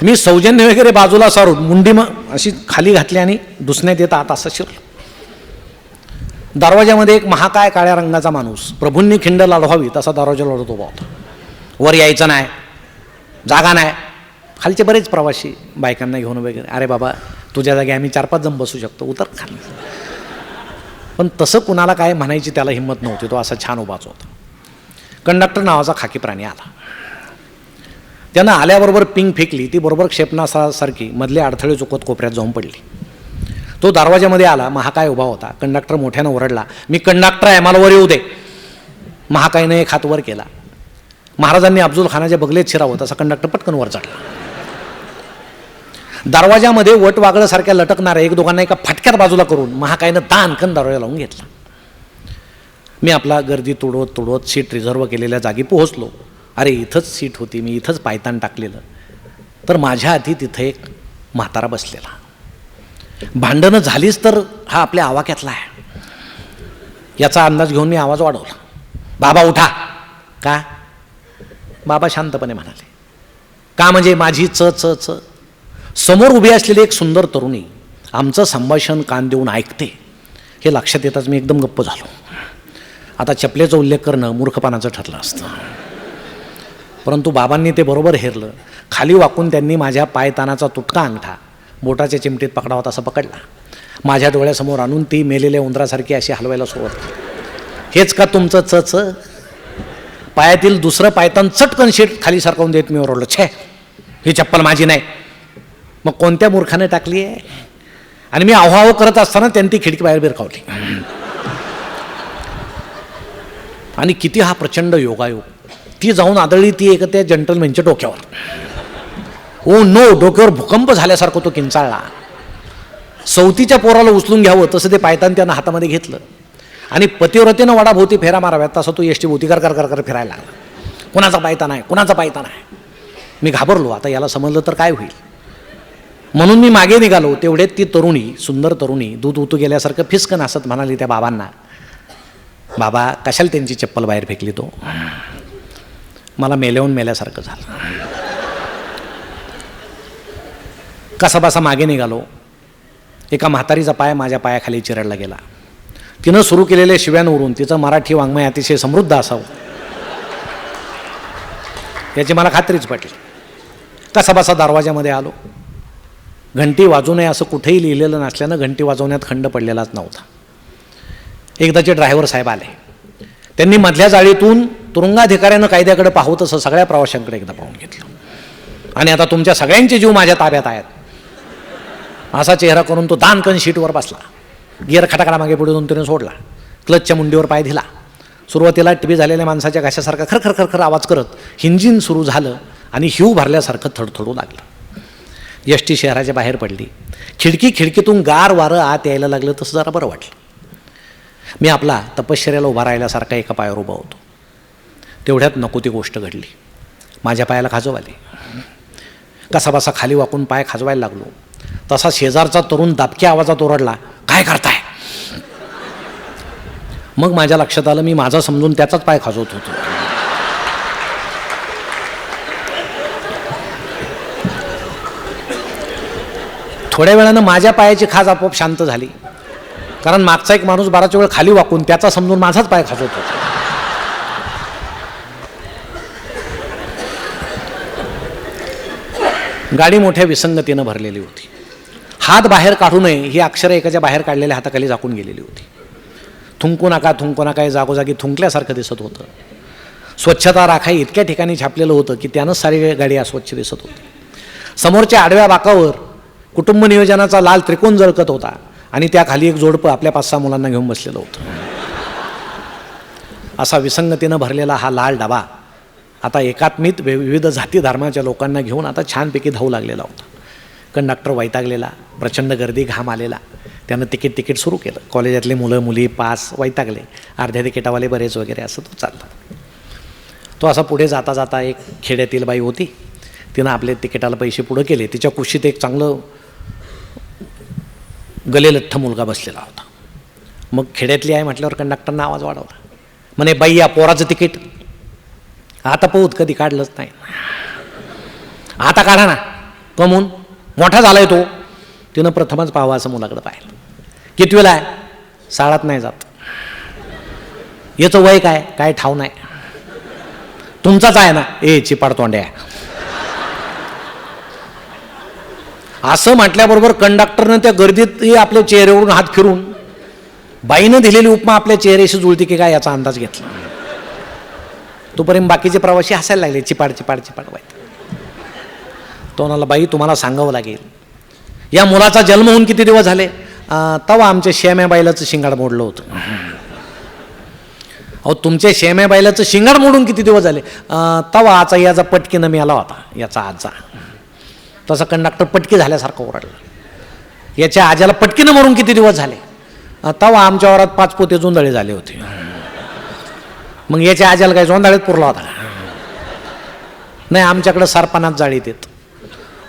मी सौजन्य वगैरे बाजूला सारून मुंडी अशी खाली घातली आणि दुसण्यात येत आत असं शिरलो. दरवाजामध्ये एक महाकाय काळ्या रंगाचा माणूस प्रभूंनी खिंड लढवावी तसा दरवाजा लढत उभा होता. वर यायचं नाही, जागा नाही. खालचे बरेच प्रवासी बायकांना घेऊन वगैरे, अरे बाबा तुझ्या जागी आम्ही 4-5 जण बसू शकतो, उतर खाली. पण तसं कुणाला काय म्हणायची त्याला हिंमत नव्हती. तो असा छान उभाच होता. कंडक्टर नावाचा खाकी प्राणी आला. त्यानं आल्याबरोबर पिंग फेकली. ती बरोबर क्षेपणास्त्रासारखी मधले अडथळे चुकत कोपऱ्यात जाऊन पडली. तो दरवाजामध्ये आला. महाकाय उभा होता. कंडक्टर मोठ्यानं ओरडला, मी कंडक्टर आहे, मला वर येऊ दे. महाकायनं एक हात वर केला. महाराजांनी अफजल खानाच्या बगलेत शिरावं तसा कंडक्टर पटकन वर चढला. दरवाजामध्ये वटवागळासारख्या लटकणाऱ्या एक दोघांना एका फटक्यात बाजूला करून महाकायनं दानकन दरवाजा लावून घेतला. मी आपला गर्दी तुडवत सीट रिझर्व केलेल्या जागी पोहोचलो. अरे इथंच सीट होती, मी इथंच पायतान टाकलेलं. तर माझ्या आधी तिथं एक म्हातारा बसलेला. भांडणं झालीच तर हा आपल्या आवाक्यातला आहे याचा अंदाज घेऊन मी आवाज वाढवला, बाबा उठा. का? बाबा शांतपणे म्हणाले, का म्हणजे माझी च समोर उभी असलेली एक सुंदर तरुणी आमचं संभाषण कान देऊन ऐकते हे लक्षात येताच मी एकदम गप्प झालो. आता चपलेचा उल्लेख करणं मूर्खपणाचं ठरलं असतं. परंतु बाबांनी ते बरोबर हेरलं. खाली वाकून त्यांनी माझ्या पायतानाचा तुटका अंगठा बोटाच्या चिमटीत पकडावा तसा पकडला. माझ्या डोळ्यासमोर आणून ती मेलेल्या उंदरासारखी अशी हलवायला सुरुवात केली. हेच का तुमचं च? पायातील दुसरं पायतान चटकन शीट खाली सरकवून देत मी ओरडलो, छे ही चप्पल माझी नाही. मग कोणत्या मूर्खाने टाकली आहे? आणि मी आव्हाव करत असताना त्यांनी ती खिडकी बाहेर बिरकावली. आणि किती हा प्रचंड योगायोग. ती जाऊन आदळली ती एक त्या जंटलमॅनच्या डोक्यावर. ओ नो, डोक्यावर भूकंप झाल्यासारखं तो किंचाळला. सवतीच्या पोराला उचलून घ्यावं तसं ते पायतान त्यानं हातामध्ये घेतलं आणि पतिव्रतेनं वडाभोवती फेरा माराव्यात तसं तो एसटी भोवती कर फिरायला लागला. कुणाचा पायतान आहे, कुणाचा पायतान आहे. मी घाबरलो, आता याला समजलं तर काय होईल. म्हणून मी मागे निघालो. तेवढ्यात ती तरुणी, सुंदर तरुणी दूध उतू गेल्यासारखं फिसकन हसत म्हणाली त्या बाबांना, बाबा कशाला त्यांची चप्पल बाहेर फेकली तो? मला मेल्यासारखं झालं. कसा बसा मागे निघालो. एका म्हातारीचा पाय माझ्या पायाखाली चिरडला गेला. तिनं सुरू केलेल्या शिव्यांवरून तिचं मराठी वाङ्मय अतिशय समृद्ध असावं याची मला खात्रीच पटली. कसा बसा दरवाजामध्ये आलो. घंटी वाजू नये असं कुठेही लिहिलेलं नसल्यानं घंटी वाजवण्यात खंड पडलेलाच नव्हता. एकदाचे ड्रायव्हर साहेब आले. त्यांनी मधल्या जाळीतून तुरुंगाधिकाऱ्यानं कायद्याकडे पाहू तसं सगळ्या प्रवाशांकडे एकदा पाहून घेतलं. आणि आता तुमच्या सगळ्यांचे जीव माझ्या ताब्यात आहेत असा चेहरा करून तो दानकन शीटवर बसला. गिअर खटाकडा मागे पुढे 2-3 सोडला. क्लचच्या मुंडीवर पाय दिला. सुरुवातीला टिबी झालेल्या माणसाच्या घशासारखा खरखर आवाज करत इंजिन सुरू झालं आणि हिव भरल्यासारखं थडथडू लागलं. एसटी शहराच्या बाहेर पडली. खिडकीतून गार वारं आत यायला लागलं तसं जरा बरं वाटलं. मी आपला तपश्चर्याला उभा राहिल्यासारखा एका पायावर उभा होतो. तेवढ्यात नको ती गोष्ट घडली. माझ्या पायाला खाजव आली. कसा बसा खाली वाकून पाय खाजवायला लागलो तसा शेजारचा तरुण दाबक्या आवाजात ओरडला, काय करताय? मग माझ्या लक्षात आलं मी माझा समजून त्याचाच पाय खाजवत होतो. थोड्या वेळानं माझ्या पायाची खाज आपोआप शांत झाली, कारण मागचा एक माणूस बराच वेळ खाली वाकून त्याचा समजून माझाच पाय खाजवत होता. गाडी मोठ्या विसंगतीनं भरलेली होती. हात बाहेर काढू नये ही अक्षरं एकाच्या बाहेर काढलेल्या हाताखाली झाकून गेलेली होती. थुंकू नका हे जागोजागी थुंकल्यासारखं दिसत होतं. स्वच्छता राखाई इतक्या ठिकाणी छापलेलं होतं की त्यानंच सारी गाडी अस्वच्छ दिसत होती. समोरच्या आडव्या बाकावर कुटुंब नियोजनाचा लाल त्रिकोण जळकत होता आणि त्याखाली एक जोडपं आपल्या 5-6 मुलांना घेऊन बसलेलं होतं. असा विसंगतीनं भरलेला हा लाल डबा आता एकात्मित विविध जाती धर्माच्या लोकांना घेऊन आता छानपैकी धावू लागलेला होता. कंडक्टर वैतागलेला, प्रचंड गर्दी, घाम आलेला. त्यानं तिकीट सुरू केलं. कॉलेजातले मुलं मुली पास वैतागले, अर्ध्या तिकिटावाले बरेच वगैरे, असं तो चालला. तो असा पुढे जाता जाता एक खेड्यातील बाई होती, तिनं आपले तिकिटाला पैसे पुढं केले. तिच्या कुशीत एक चांगलं गलेलठ्ठ मुलगा बसलेला होता. मग खेड्यातली आहे म्हटल्यावर कंडक्टरनं आवाज वाढवला, म्हणे बाई या पोराचं तिकीट. आता पोहत कधी काढलंच नाही. आता काढा ना. कमून मोठा झालाय तो. तिनं प्रथमच पाहावं असं मुलाकडं पाहिलं. कितवीला आहे? शाळेत नाही जात. याचं वय काय? काय ठाव नाही. तुमचाच आहे ना? ए चिपाड तोंड्या. असं म्हटल्याबरोबर कंडक्टरनं त्या गर्दीत आपल्या चेहऱ्यावरून हात फिरून बाईनं दिलेली उपमा आपल्या चेहऱ्याशी जुळती की काय याचा अंदाज घेतला. तोपर्यंत बाकीचे प्रवासी हसायला लागले. चिपाड वाईट. तो म्हणाला, बाई तुम्हाला सांगावं लागेल, या मुलाचा जन्म होऊन किती दिवस झाले? तवा आमच्या शेम्या बैलाचं शिंगाड मोडलं होतं. अहो तुमच्या शेम्या बैलाचं शिंगाड मोडून किती दिवस झाले? तवा आचा याचा पटकीनं मी आला होता, याचा आजा. तसा कंडक्टर पटकी झाल्यासारखं ओरडला. याच्या आजाला पटकीनं मरून किती दिवस झाले? तवा आमच्या वरात 5 पोते जोंधळे झाले होते. मग याच्या आजाला काय जोंधळेत पुरला होता? नाही, आमच्याकडे सरपणात जाळीत येत.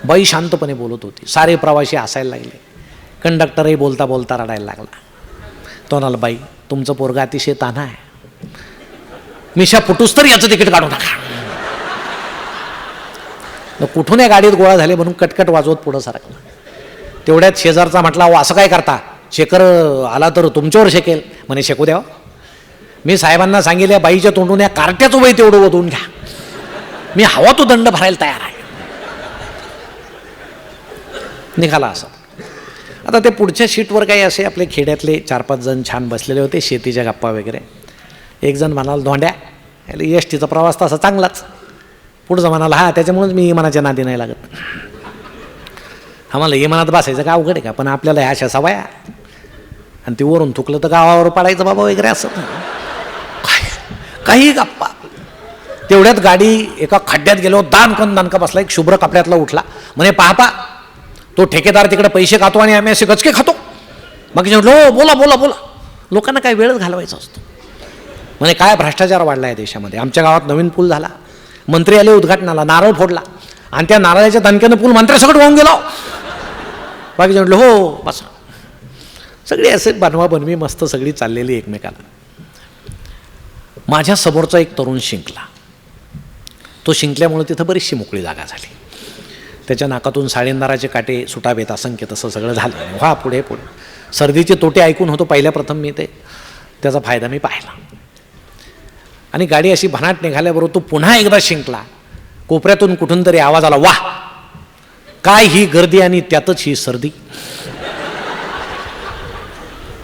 बाई शांतपणे बोलत होती. सारे प्रवासी हसायला लागले. कंडक्टरही बोलता बोलता रडायला लागला. तो म्हणाला, बाई तुमचं पोरगा अतिशय तान्हा आहे. मिशा फुटूस तर याचं तिकीट काढू नका. कुठून या गाडीत गोळा झाले म्हणून कटकट वाजवत पुढं सरकला. तेवढ्यात शेजारचा म्हटला, अहो असं काय करता? शेखर आला तर तुमच्यावर शेकेल. म्हणे शेकू द्या. मी साहेबांना सांगितल्या बाईच्या तोंडून या कार्ट्याचं वय तेवढं वधवून घ्या. मी हवा तो दंड भरायला तयार आहे. निघाला असं. आता ते पुढच्या सीटवर काही असे आपले खेड्यातले 4-5 जण छान बसलेले होते, शेतीच्या गप्पा वगैरे. एक जण म्हणाला, धोंड्या एस टीचा प्रवास तसा चांगलाच. पुढचं म्हणाला, हा त्याच्यामुळेच मी इमानाच्या नादी नाही लागत. आम्हाला इमानात बसायचं का अवघड आहे का? पण आपल्याला ह्या अशा सवया. आणि ती वरून थुकलं तर गावावर पडायचं बाबा वगैरे असं काही गप्पा. तेवढ्यात गाडी एका खड्ड्यात गेलो. दानका बसला. एक शुभ्र कपड्यातला उठला. म्हणे पाहता तो ठेकेदार तिकडे पैसे खातो आणि आम्ही असे गचके खातो. मग बोला लोकांना काय वेळच घालवायचा असतो. म्हणे काय भ्रष्टाचार वाढला आहे देशामध्ये. आमच्या गावात नवीन पूल झाला. मंत्री आले उद्घाटनाला, नारळ फोडला आणि त्या नारळाच्या दणक्यानं पूल मंत्र्यासकट वाहून गेला. बाकी म्हटलं हो बस. सगळी असे बनवाबनवी मस्त सगळी चाललेली एकमेकाला. माझ्या समोरचा एक तरुण शिंकला. तो शिंकल्यामुळे तिथं बरीचशी मोकळी जागा झाली. त्याच्या नाकातून साळींदाराचे काटे सुटावेत असंख्य. तसं सगळं झालं. व्हा पुढे सर्दीचे तोटे ऐकून होतो पहिल्या प्रथम मी त्याचा फायदा मी पाहिला. आणि गाडी अशी भनाट निघाल्याबरोबर तो पुन्हा एकदा शिंकला. कोपऱ्यातून कुठून तरी आवाज आला, वाह काय ही गर्दी आणि त्यातच ही सर्दी.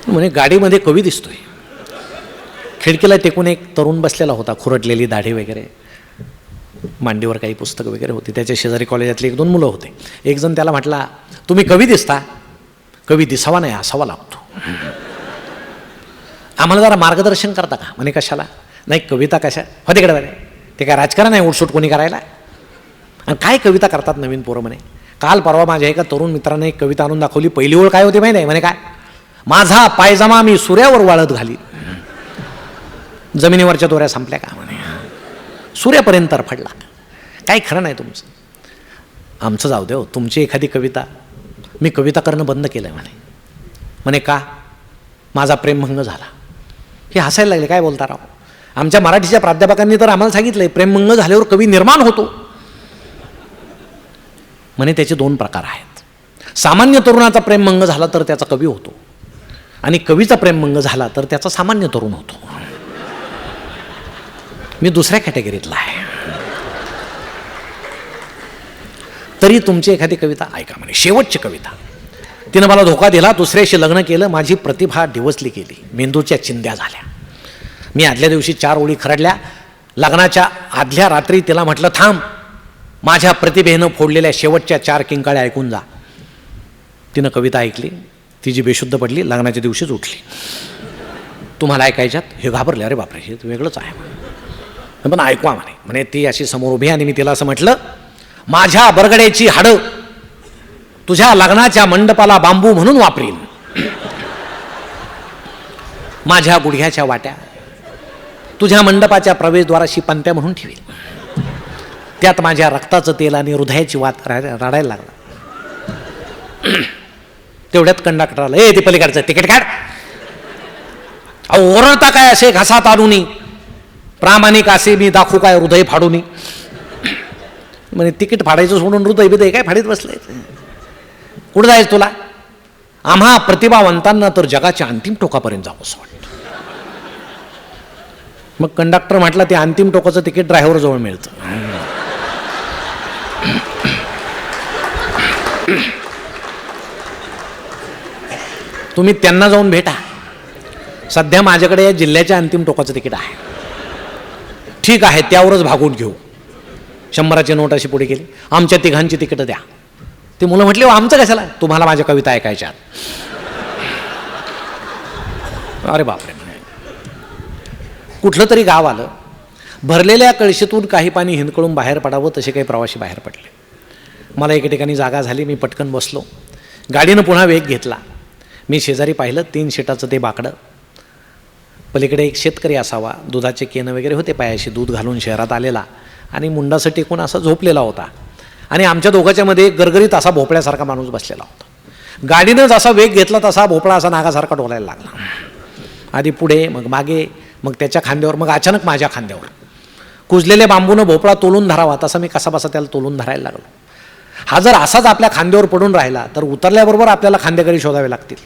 म्हणे गाडीमध्ये कवी दिसतोय. खिडकीला टेकून एक तरुण बसलेला होता, खुरटलेली दाढी वगैरे, मांडीवर काही पुस्तकं वगैरे होती. त्याच्या शेजारी कॉलेजातली 1-2 मुलं होते. एक जण त्याला म्हटला, तुम्ही कवी दिसता. कवी दिसावा नाही असावा लागतो. आम्हाला जरा मार्गदर्शन करता का? म्हणे कशाला? नाही कविता कशा हो तिकडे बरे. ते काय राजकारण आहे उठसूट कोणी करायला? आणि काय कविता करतात नवीन पोरं म्हणे. काल परवा माझ्या एका तरुण मित्राने एक कविता आणून दाखवली. पहिली ओळ काय होती माहिती आहे? म्हणे काय, माझा पायजमा मी सूर्यावर वाळत घाली. जमिनीवरच्या दोऱ्या संपल्या का? म्हणे सूर्यापर्यंत तरफडला. काही खरं नाही तुमचं. आमचं जाऊ दे हो. तुमची एखादी कविता. मी कविता करणं बंद केलं आहे म्हणे का? माझा प्रेमभंग झाला. हे हसायला लागले. काय बोलता राव? आमच्या मराठीच्या प्राध्यापकांनी तर आम्हाला सांगितलंय प्रेमभंग झाल्यावर कवी निर्माण होतो. म्हणे त्याचे 2 प्रकार आहेत. सामान्य तरुणाचा प्रेमभंग झाला तर त्याचा कवी होतो आणि कवीचा प्रेमभंग झाला तर त्याचा सामान्य तरुण होतो. मी दुसऱ्या कॅटेगरीतला आहे. तरी तुमची एखादी कविता ऐका म्हणे. शेवटची कविता. तिनं मला धोका दिला. दुसऱ्याशी लग्न केलं. माझी प्रतिभा डिवचली गेली. मेंदूच्या चिंध्या झाल्या. मी आदल्या दिवशी 4 ओळी खरडल्या. लग्नाच्या आदल्या रात्री तिला म्हटलं थांब, माझ्या प्रतिभेनं फोडलेल्या शेवटच्या 4 किंकाळ्या ऐकून जा. तिनं कविता ऐकली, तिची बेशुद्ध पडली, लग्नाच्या दिवशीच उठली. तुम्हाला ऐकायच्यात? हे घाबरले, अरे बापरे हे वेगळंच आहे. पण ऐकवा म्हणे ती अशी समोर उभी आणि मी तिला असं म्हटलं, माझ्या बरगड्याची हाडं तुझ्या लग्नाच्या मंडपाला बांबू म्हणून वापरीन, माझ्या गुडघ्याच्या वाट्या तुझ्या मंडपाच्या प्रवेशद्वाराशी पंत्या म्हणून ठेवील, त्यात माझ्या रक्ताचं तेल आणि हृदयाची वात रडायला लागला. तेवढ्यात कंडक्टर आला, ए ते पलीकडचं तिकीट काढ. अहो ओरडता काय असे घासात आणूनी, प्रामाणिक असे मी दाखवू काय हृदय फाडूनी. म्हणे तिकीट फाडायचं सोडून हृदय काय फाडीत बसले, कुठं जायचं तुला? आम्हा प्रतिभावंतांना तर जगाच्या अंतिम टोकापर्यंत जावं असं वाटतं. मग कंडक्टर म्हटलं ते अंतिम टोकाचं तिकीट ड्रायव्हर जवळ मिळतं. तुम्ही त्यांना जाऊन भेटा. सध्या माझ्याकडे या जिल्ह्याच्या अंतिम टोकाचं तिकीट आहे. ठीक आहे त्यावरच भागून घेऊ. 100ची नोट अशी पुढे केली, आमच्या तिघांची तिकीटं द्या. ते मुलं म्हटले आमचं कशाला, तुम्हाला माझ्या कविता ऐकायच्या. अरे बापरे. कुठलं तरी गाव आलं, भरलेल्या कळशीतून काही पाणी हिंदकळून बाहेर पडावं तसे काही प्रवासी बाहेर पडले. मला एके ठिकाणी जागा झाली, मी पटकन बसलो. गाडीनं पुन्हा वेग घेतला. मी शेजारी पाहिलं 3 शीटाचं ते बाकडं, पलीकडे एक शेतकरी असावा, दुधाचे केनं वगैरे होते पायाशी, दूध घालून शहरात आलेला आणि मुंडासं टेकून असा झोपलेला होता. आणि आमच्या दोघांच्या मध्ये गरगरीत असा भोपळ्यासारखा माणूस बसलेला होता. गाडीनं जसा वेग घेतला तसा भोपळा असा नागासारखा डोलायला लागला. आधी पुढे, मग मागे, मग त्याच्या खांद्यावर, मग अचानक माझ्या खांद्यावर. कुजलेल्या बांबूनं भोपळा तोलून धरावा तसा मी कसा बसा त्याला तोलून धरायला लागलो. हा जर असाच आपल्या खांद्यावर पडून राहिला तर उतरल्याबरोबर आपल्याला खांदेकरी शोधावे लागतील.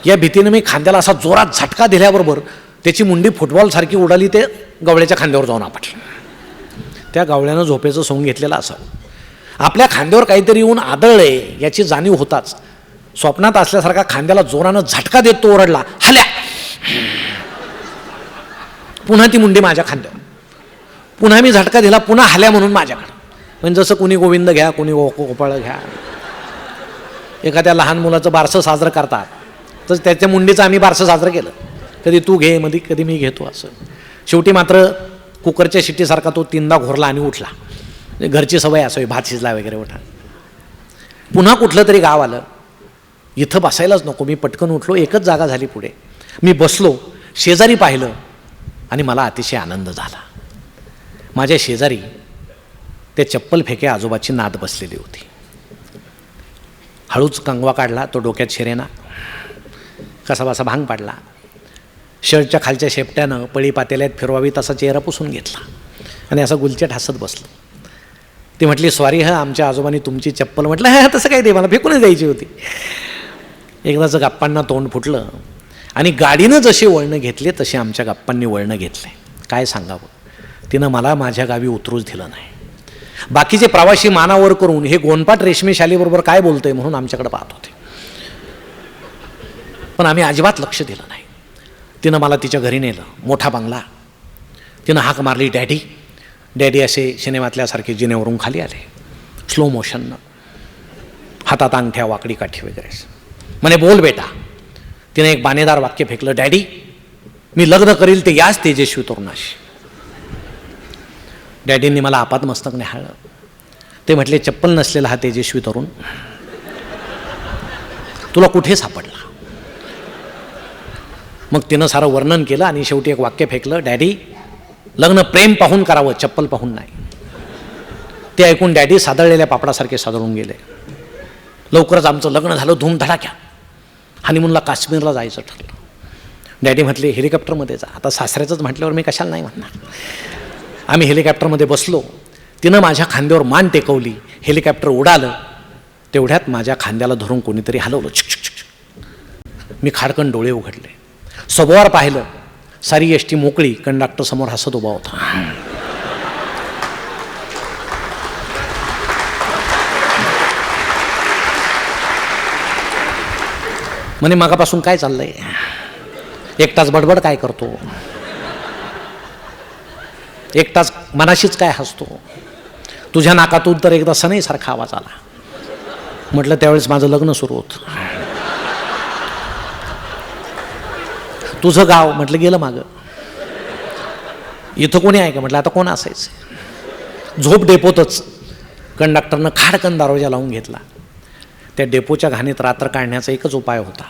या भीतीनं मी खांद्याला असा जोरात झटका दिल्याबरोबर त्याची मुंडी फुटबॉलसारखी उडाली, ते गवळ्याच्या खांद्यावर जाऊन आपटलं. त्या गवळ्यानं झोपेचं सोंग घेतलेलं असावं. आपल्या खांद्यावर काहीतरी येऊन आदळले याची जाणीव होताच स्वप्नात असल्यासारखा खांद्याला जोरानं झटका देत तो ओरडला, हल्या. पुन्हा ती मुंडी माझ्या खांद्यावर. पुन्हा मी झटका दिला, पुन्हा हल्या म्हणून माझ्याकडे. म्हणजे जसं कुणी गोविंद घ्या, कुणी गोपाळ घ्या. एखाद्या लहान मुलाचं बारसं साजरं करतात तर त्याच्या मुंडीचं आम्ही बारसं साजरं केलं. कधी तू घे, मध्ये कधी मी घेतो असं. शेवटी मात्र कुकरच्या शिट्टीसारखा तो 3दा घोरला आणि उठला. घरची सवय असावी, भात शिजला वगैरे उठा. पुन्हा कुठलं तरी गाव आलं, इथं बसायलाच नको. मी पटकन उठलो, एकच जागा झाली पुढे. मी बसलो, शेजारी पाहिलं आणि मला अतिशय आनंद झाला. माझ्या शेजारी त्या चप्पल फेके आजोबाची नाद बसलेली होती. हळूच कंगवा काढला, तो डोक्यात शिरेना, कसा बसा भांग पाडला. शर्टच्या खालच्या शेपट्यानं पळी पातेल्यात फिरवावी तसा चेहरा पुसून घेतला आणि असा गुलचेट हसत बसलो. ती म्हटली, सॉरी हा आमच्या आजोबांनी तुमची चप्पल. म्हटलं हा तसं काही दे, मला फेकूनच द्यायची होती. एकदाचं गप्पांना तोंड फुटलं आणि गाडीनं जशी वळणं घेतली तशी आमच्या गप्पांनी वळणं घेतले. काय सांगावं, तिनं मला माझ्या गावी उतरूच दिलं नाही. बाकीचे प्रवासी मानावर करून हे गोनपाट रेशमी शालीबरोबर काय बोलतंय म्हणून आमच्याकडे पाहत होते, पण आम्ही अजिबात लक्ष दिलं नाही. तिनं मला तिच्या घरी नेलं, मोठा बंगला. तिनं हाक मारली, डॅडी डॅडी. असे सिनेमातल्यासारखे जिन्यावरून खाली आले, स्लो मोशननं, हातात अंगठ्या, वाकडी काठी वगैरे. म्हणे बोल बेटा. तिने एक बाणेदार वाक्य फेकलं, डॅडी मी लग्न करील ते याच तेजस्वी तरुणाशी. डॅडींनी मला आपात मस्तक न्याहाळलं. ते म्हटले, चप्पल नसलेला हा तेजस्वी तरुण तुला कुठे सापडला? मग तिनं सारं वर्णन केलं आणि शेवटी एक वाक्य फेकलं, डॅडी लग्न प्रेम पाहून करावं, चप्पल पाहून नाही. ते ऐकून डॅडी सादळलेल्या पापडासारखे सादळून गेले. लवकरच आमचं लग्न झालं धूमधडाक्या. हनीमूनला काश्मीरला जायचं ठरलं. डॅडी म्हटले हेलिकॉप्टरमध्ये जा. आता सासऱ्याचंच म्हटल्यावर मी कशाला नाही म्हणणार. आम्ही हेलिकॉप्टरमध्ये बसलो. तिनं माझ्या खांद्यावर मान टेकवली. हेलिकॉप्टर उडालं. तेवढ्यात माझ्या खांद्याला धरून कोणीतरी हलवलं. मी खाडकन डोळे उघडले. सभोवार पाहिलं, सारी एसटी मोकळी. कंडक्टर समोर हसत उभा होता. म्हणे मागापासून काय चाललंय? एकटाच बडबड काय करतो? एकटाच मनाशीच काय हसतो? तुझ्या नाकातून तर एकदा सनईसारखा आवाज आला. म्हटलं त्यावेळेस माझं लग्न सुरू होतं. तुझं गाव? म्हटलं गेलं मागं. इथं कोणी आहे का? म्हटलं आता कोण असायचं. झोप डेपोतच. कंडक्टरनं खाडकन दरवाजा लावून घेतला. त्या डेपोच्या घाणीत रात्र काढण्याचा एकच उपाय होता.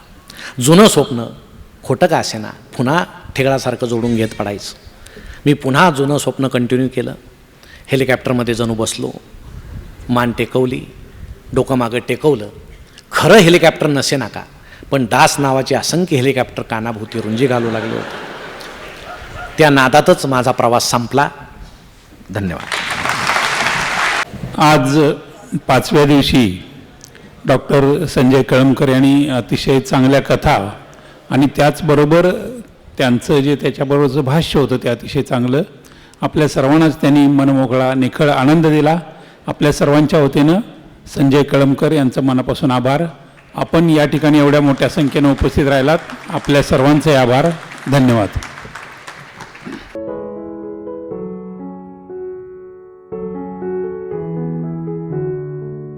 जुनं स्वप्न खोटं का असेना पुन्हा ठेगळासारखं जोडून घेत पडायचं. मी पुन्हा जुनं स्वप्न कंटिन्यू केलं. हेलिकॉप्टरमध्ये जणू बसलो. मान टेकवली, डोकं मागं टेकवलं. खरं हेलिकॉप्टर नसे नाका, पण दास नावाचे असंख्य हेलिकॉप्टर कानाभोवती रुंजी घालू लागले होते. त्या नादातच माझा प्रवास संपला. धन्यवाद.
आज 5व्या दिवशी डॉक्टर संजय कळमकर यांनी अतिशय चांगल्या कथा आणि त्याचबरोबर त्यांचं जे त्याच्याबरोबरचं भाष्य होतं ते अतिशय चांगलं. आपल्या सर्वांनाच त्यांनी मनमोकळा निखळ आनंद दिला. आपल्या सर्वांच्या वतीनं संजय कळमकर यांचं मनापासून आभार. आपण या ठिकाणी एवढ्या मोठ्या संख्येनं उपस्थित राहिलात, आपल्या सर्वांचे आभार. धन्यवाद.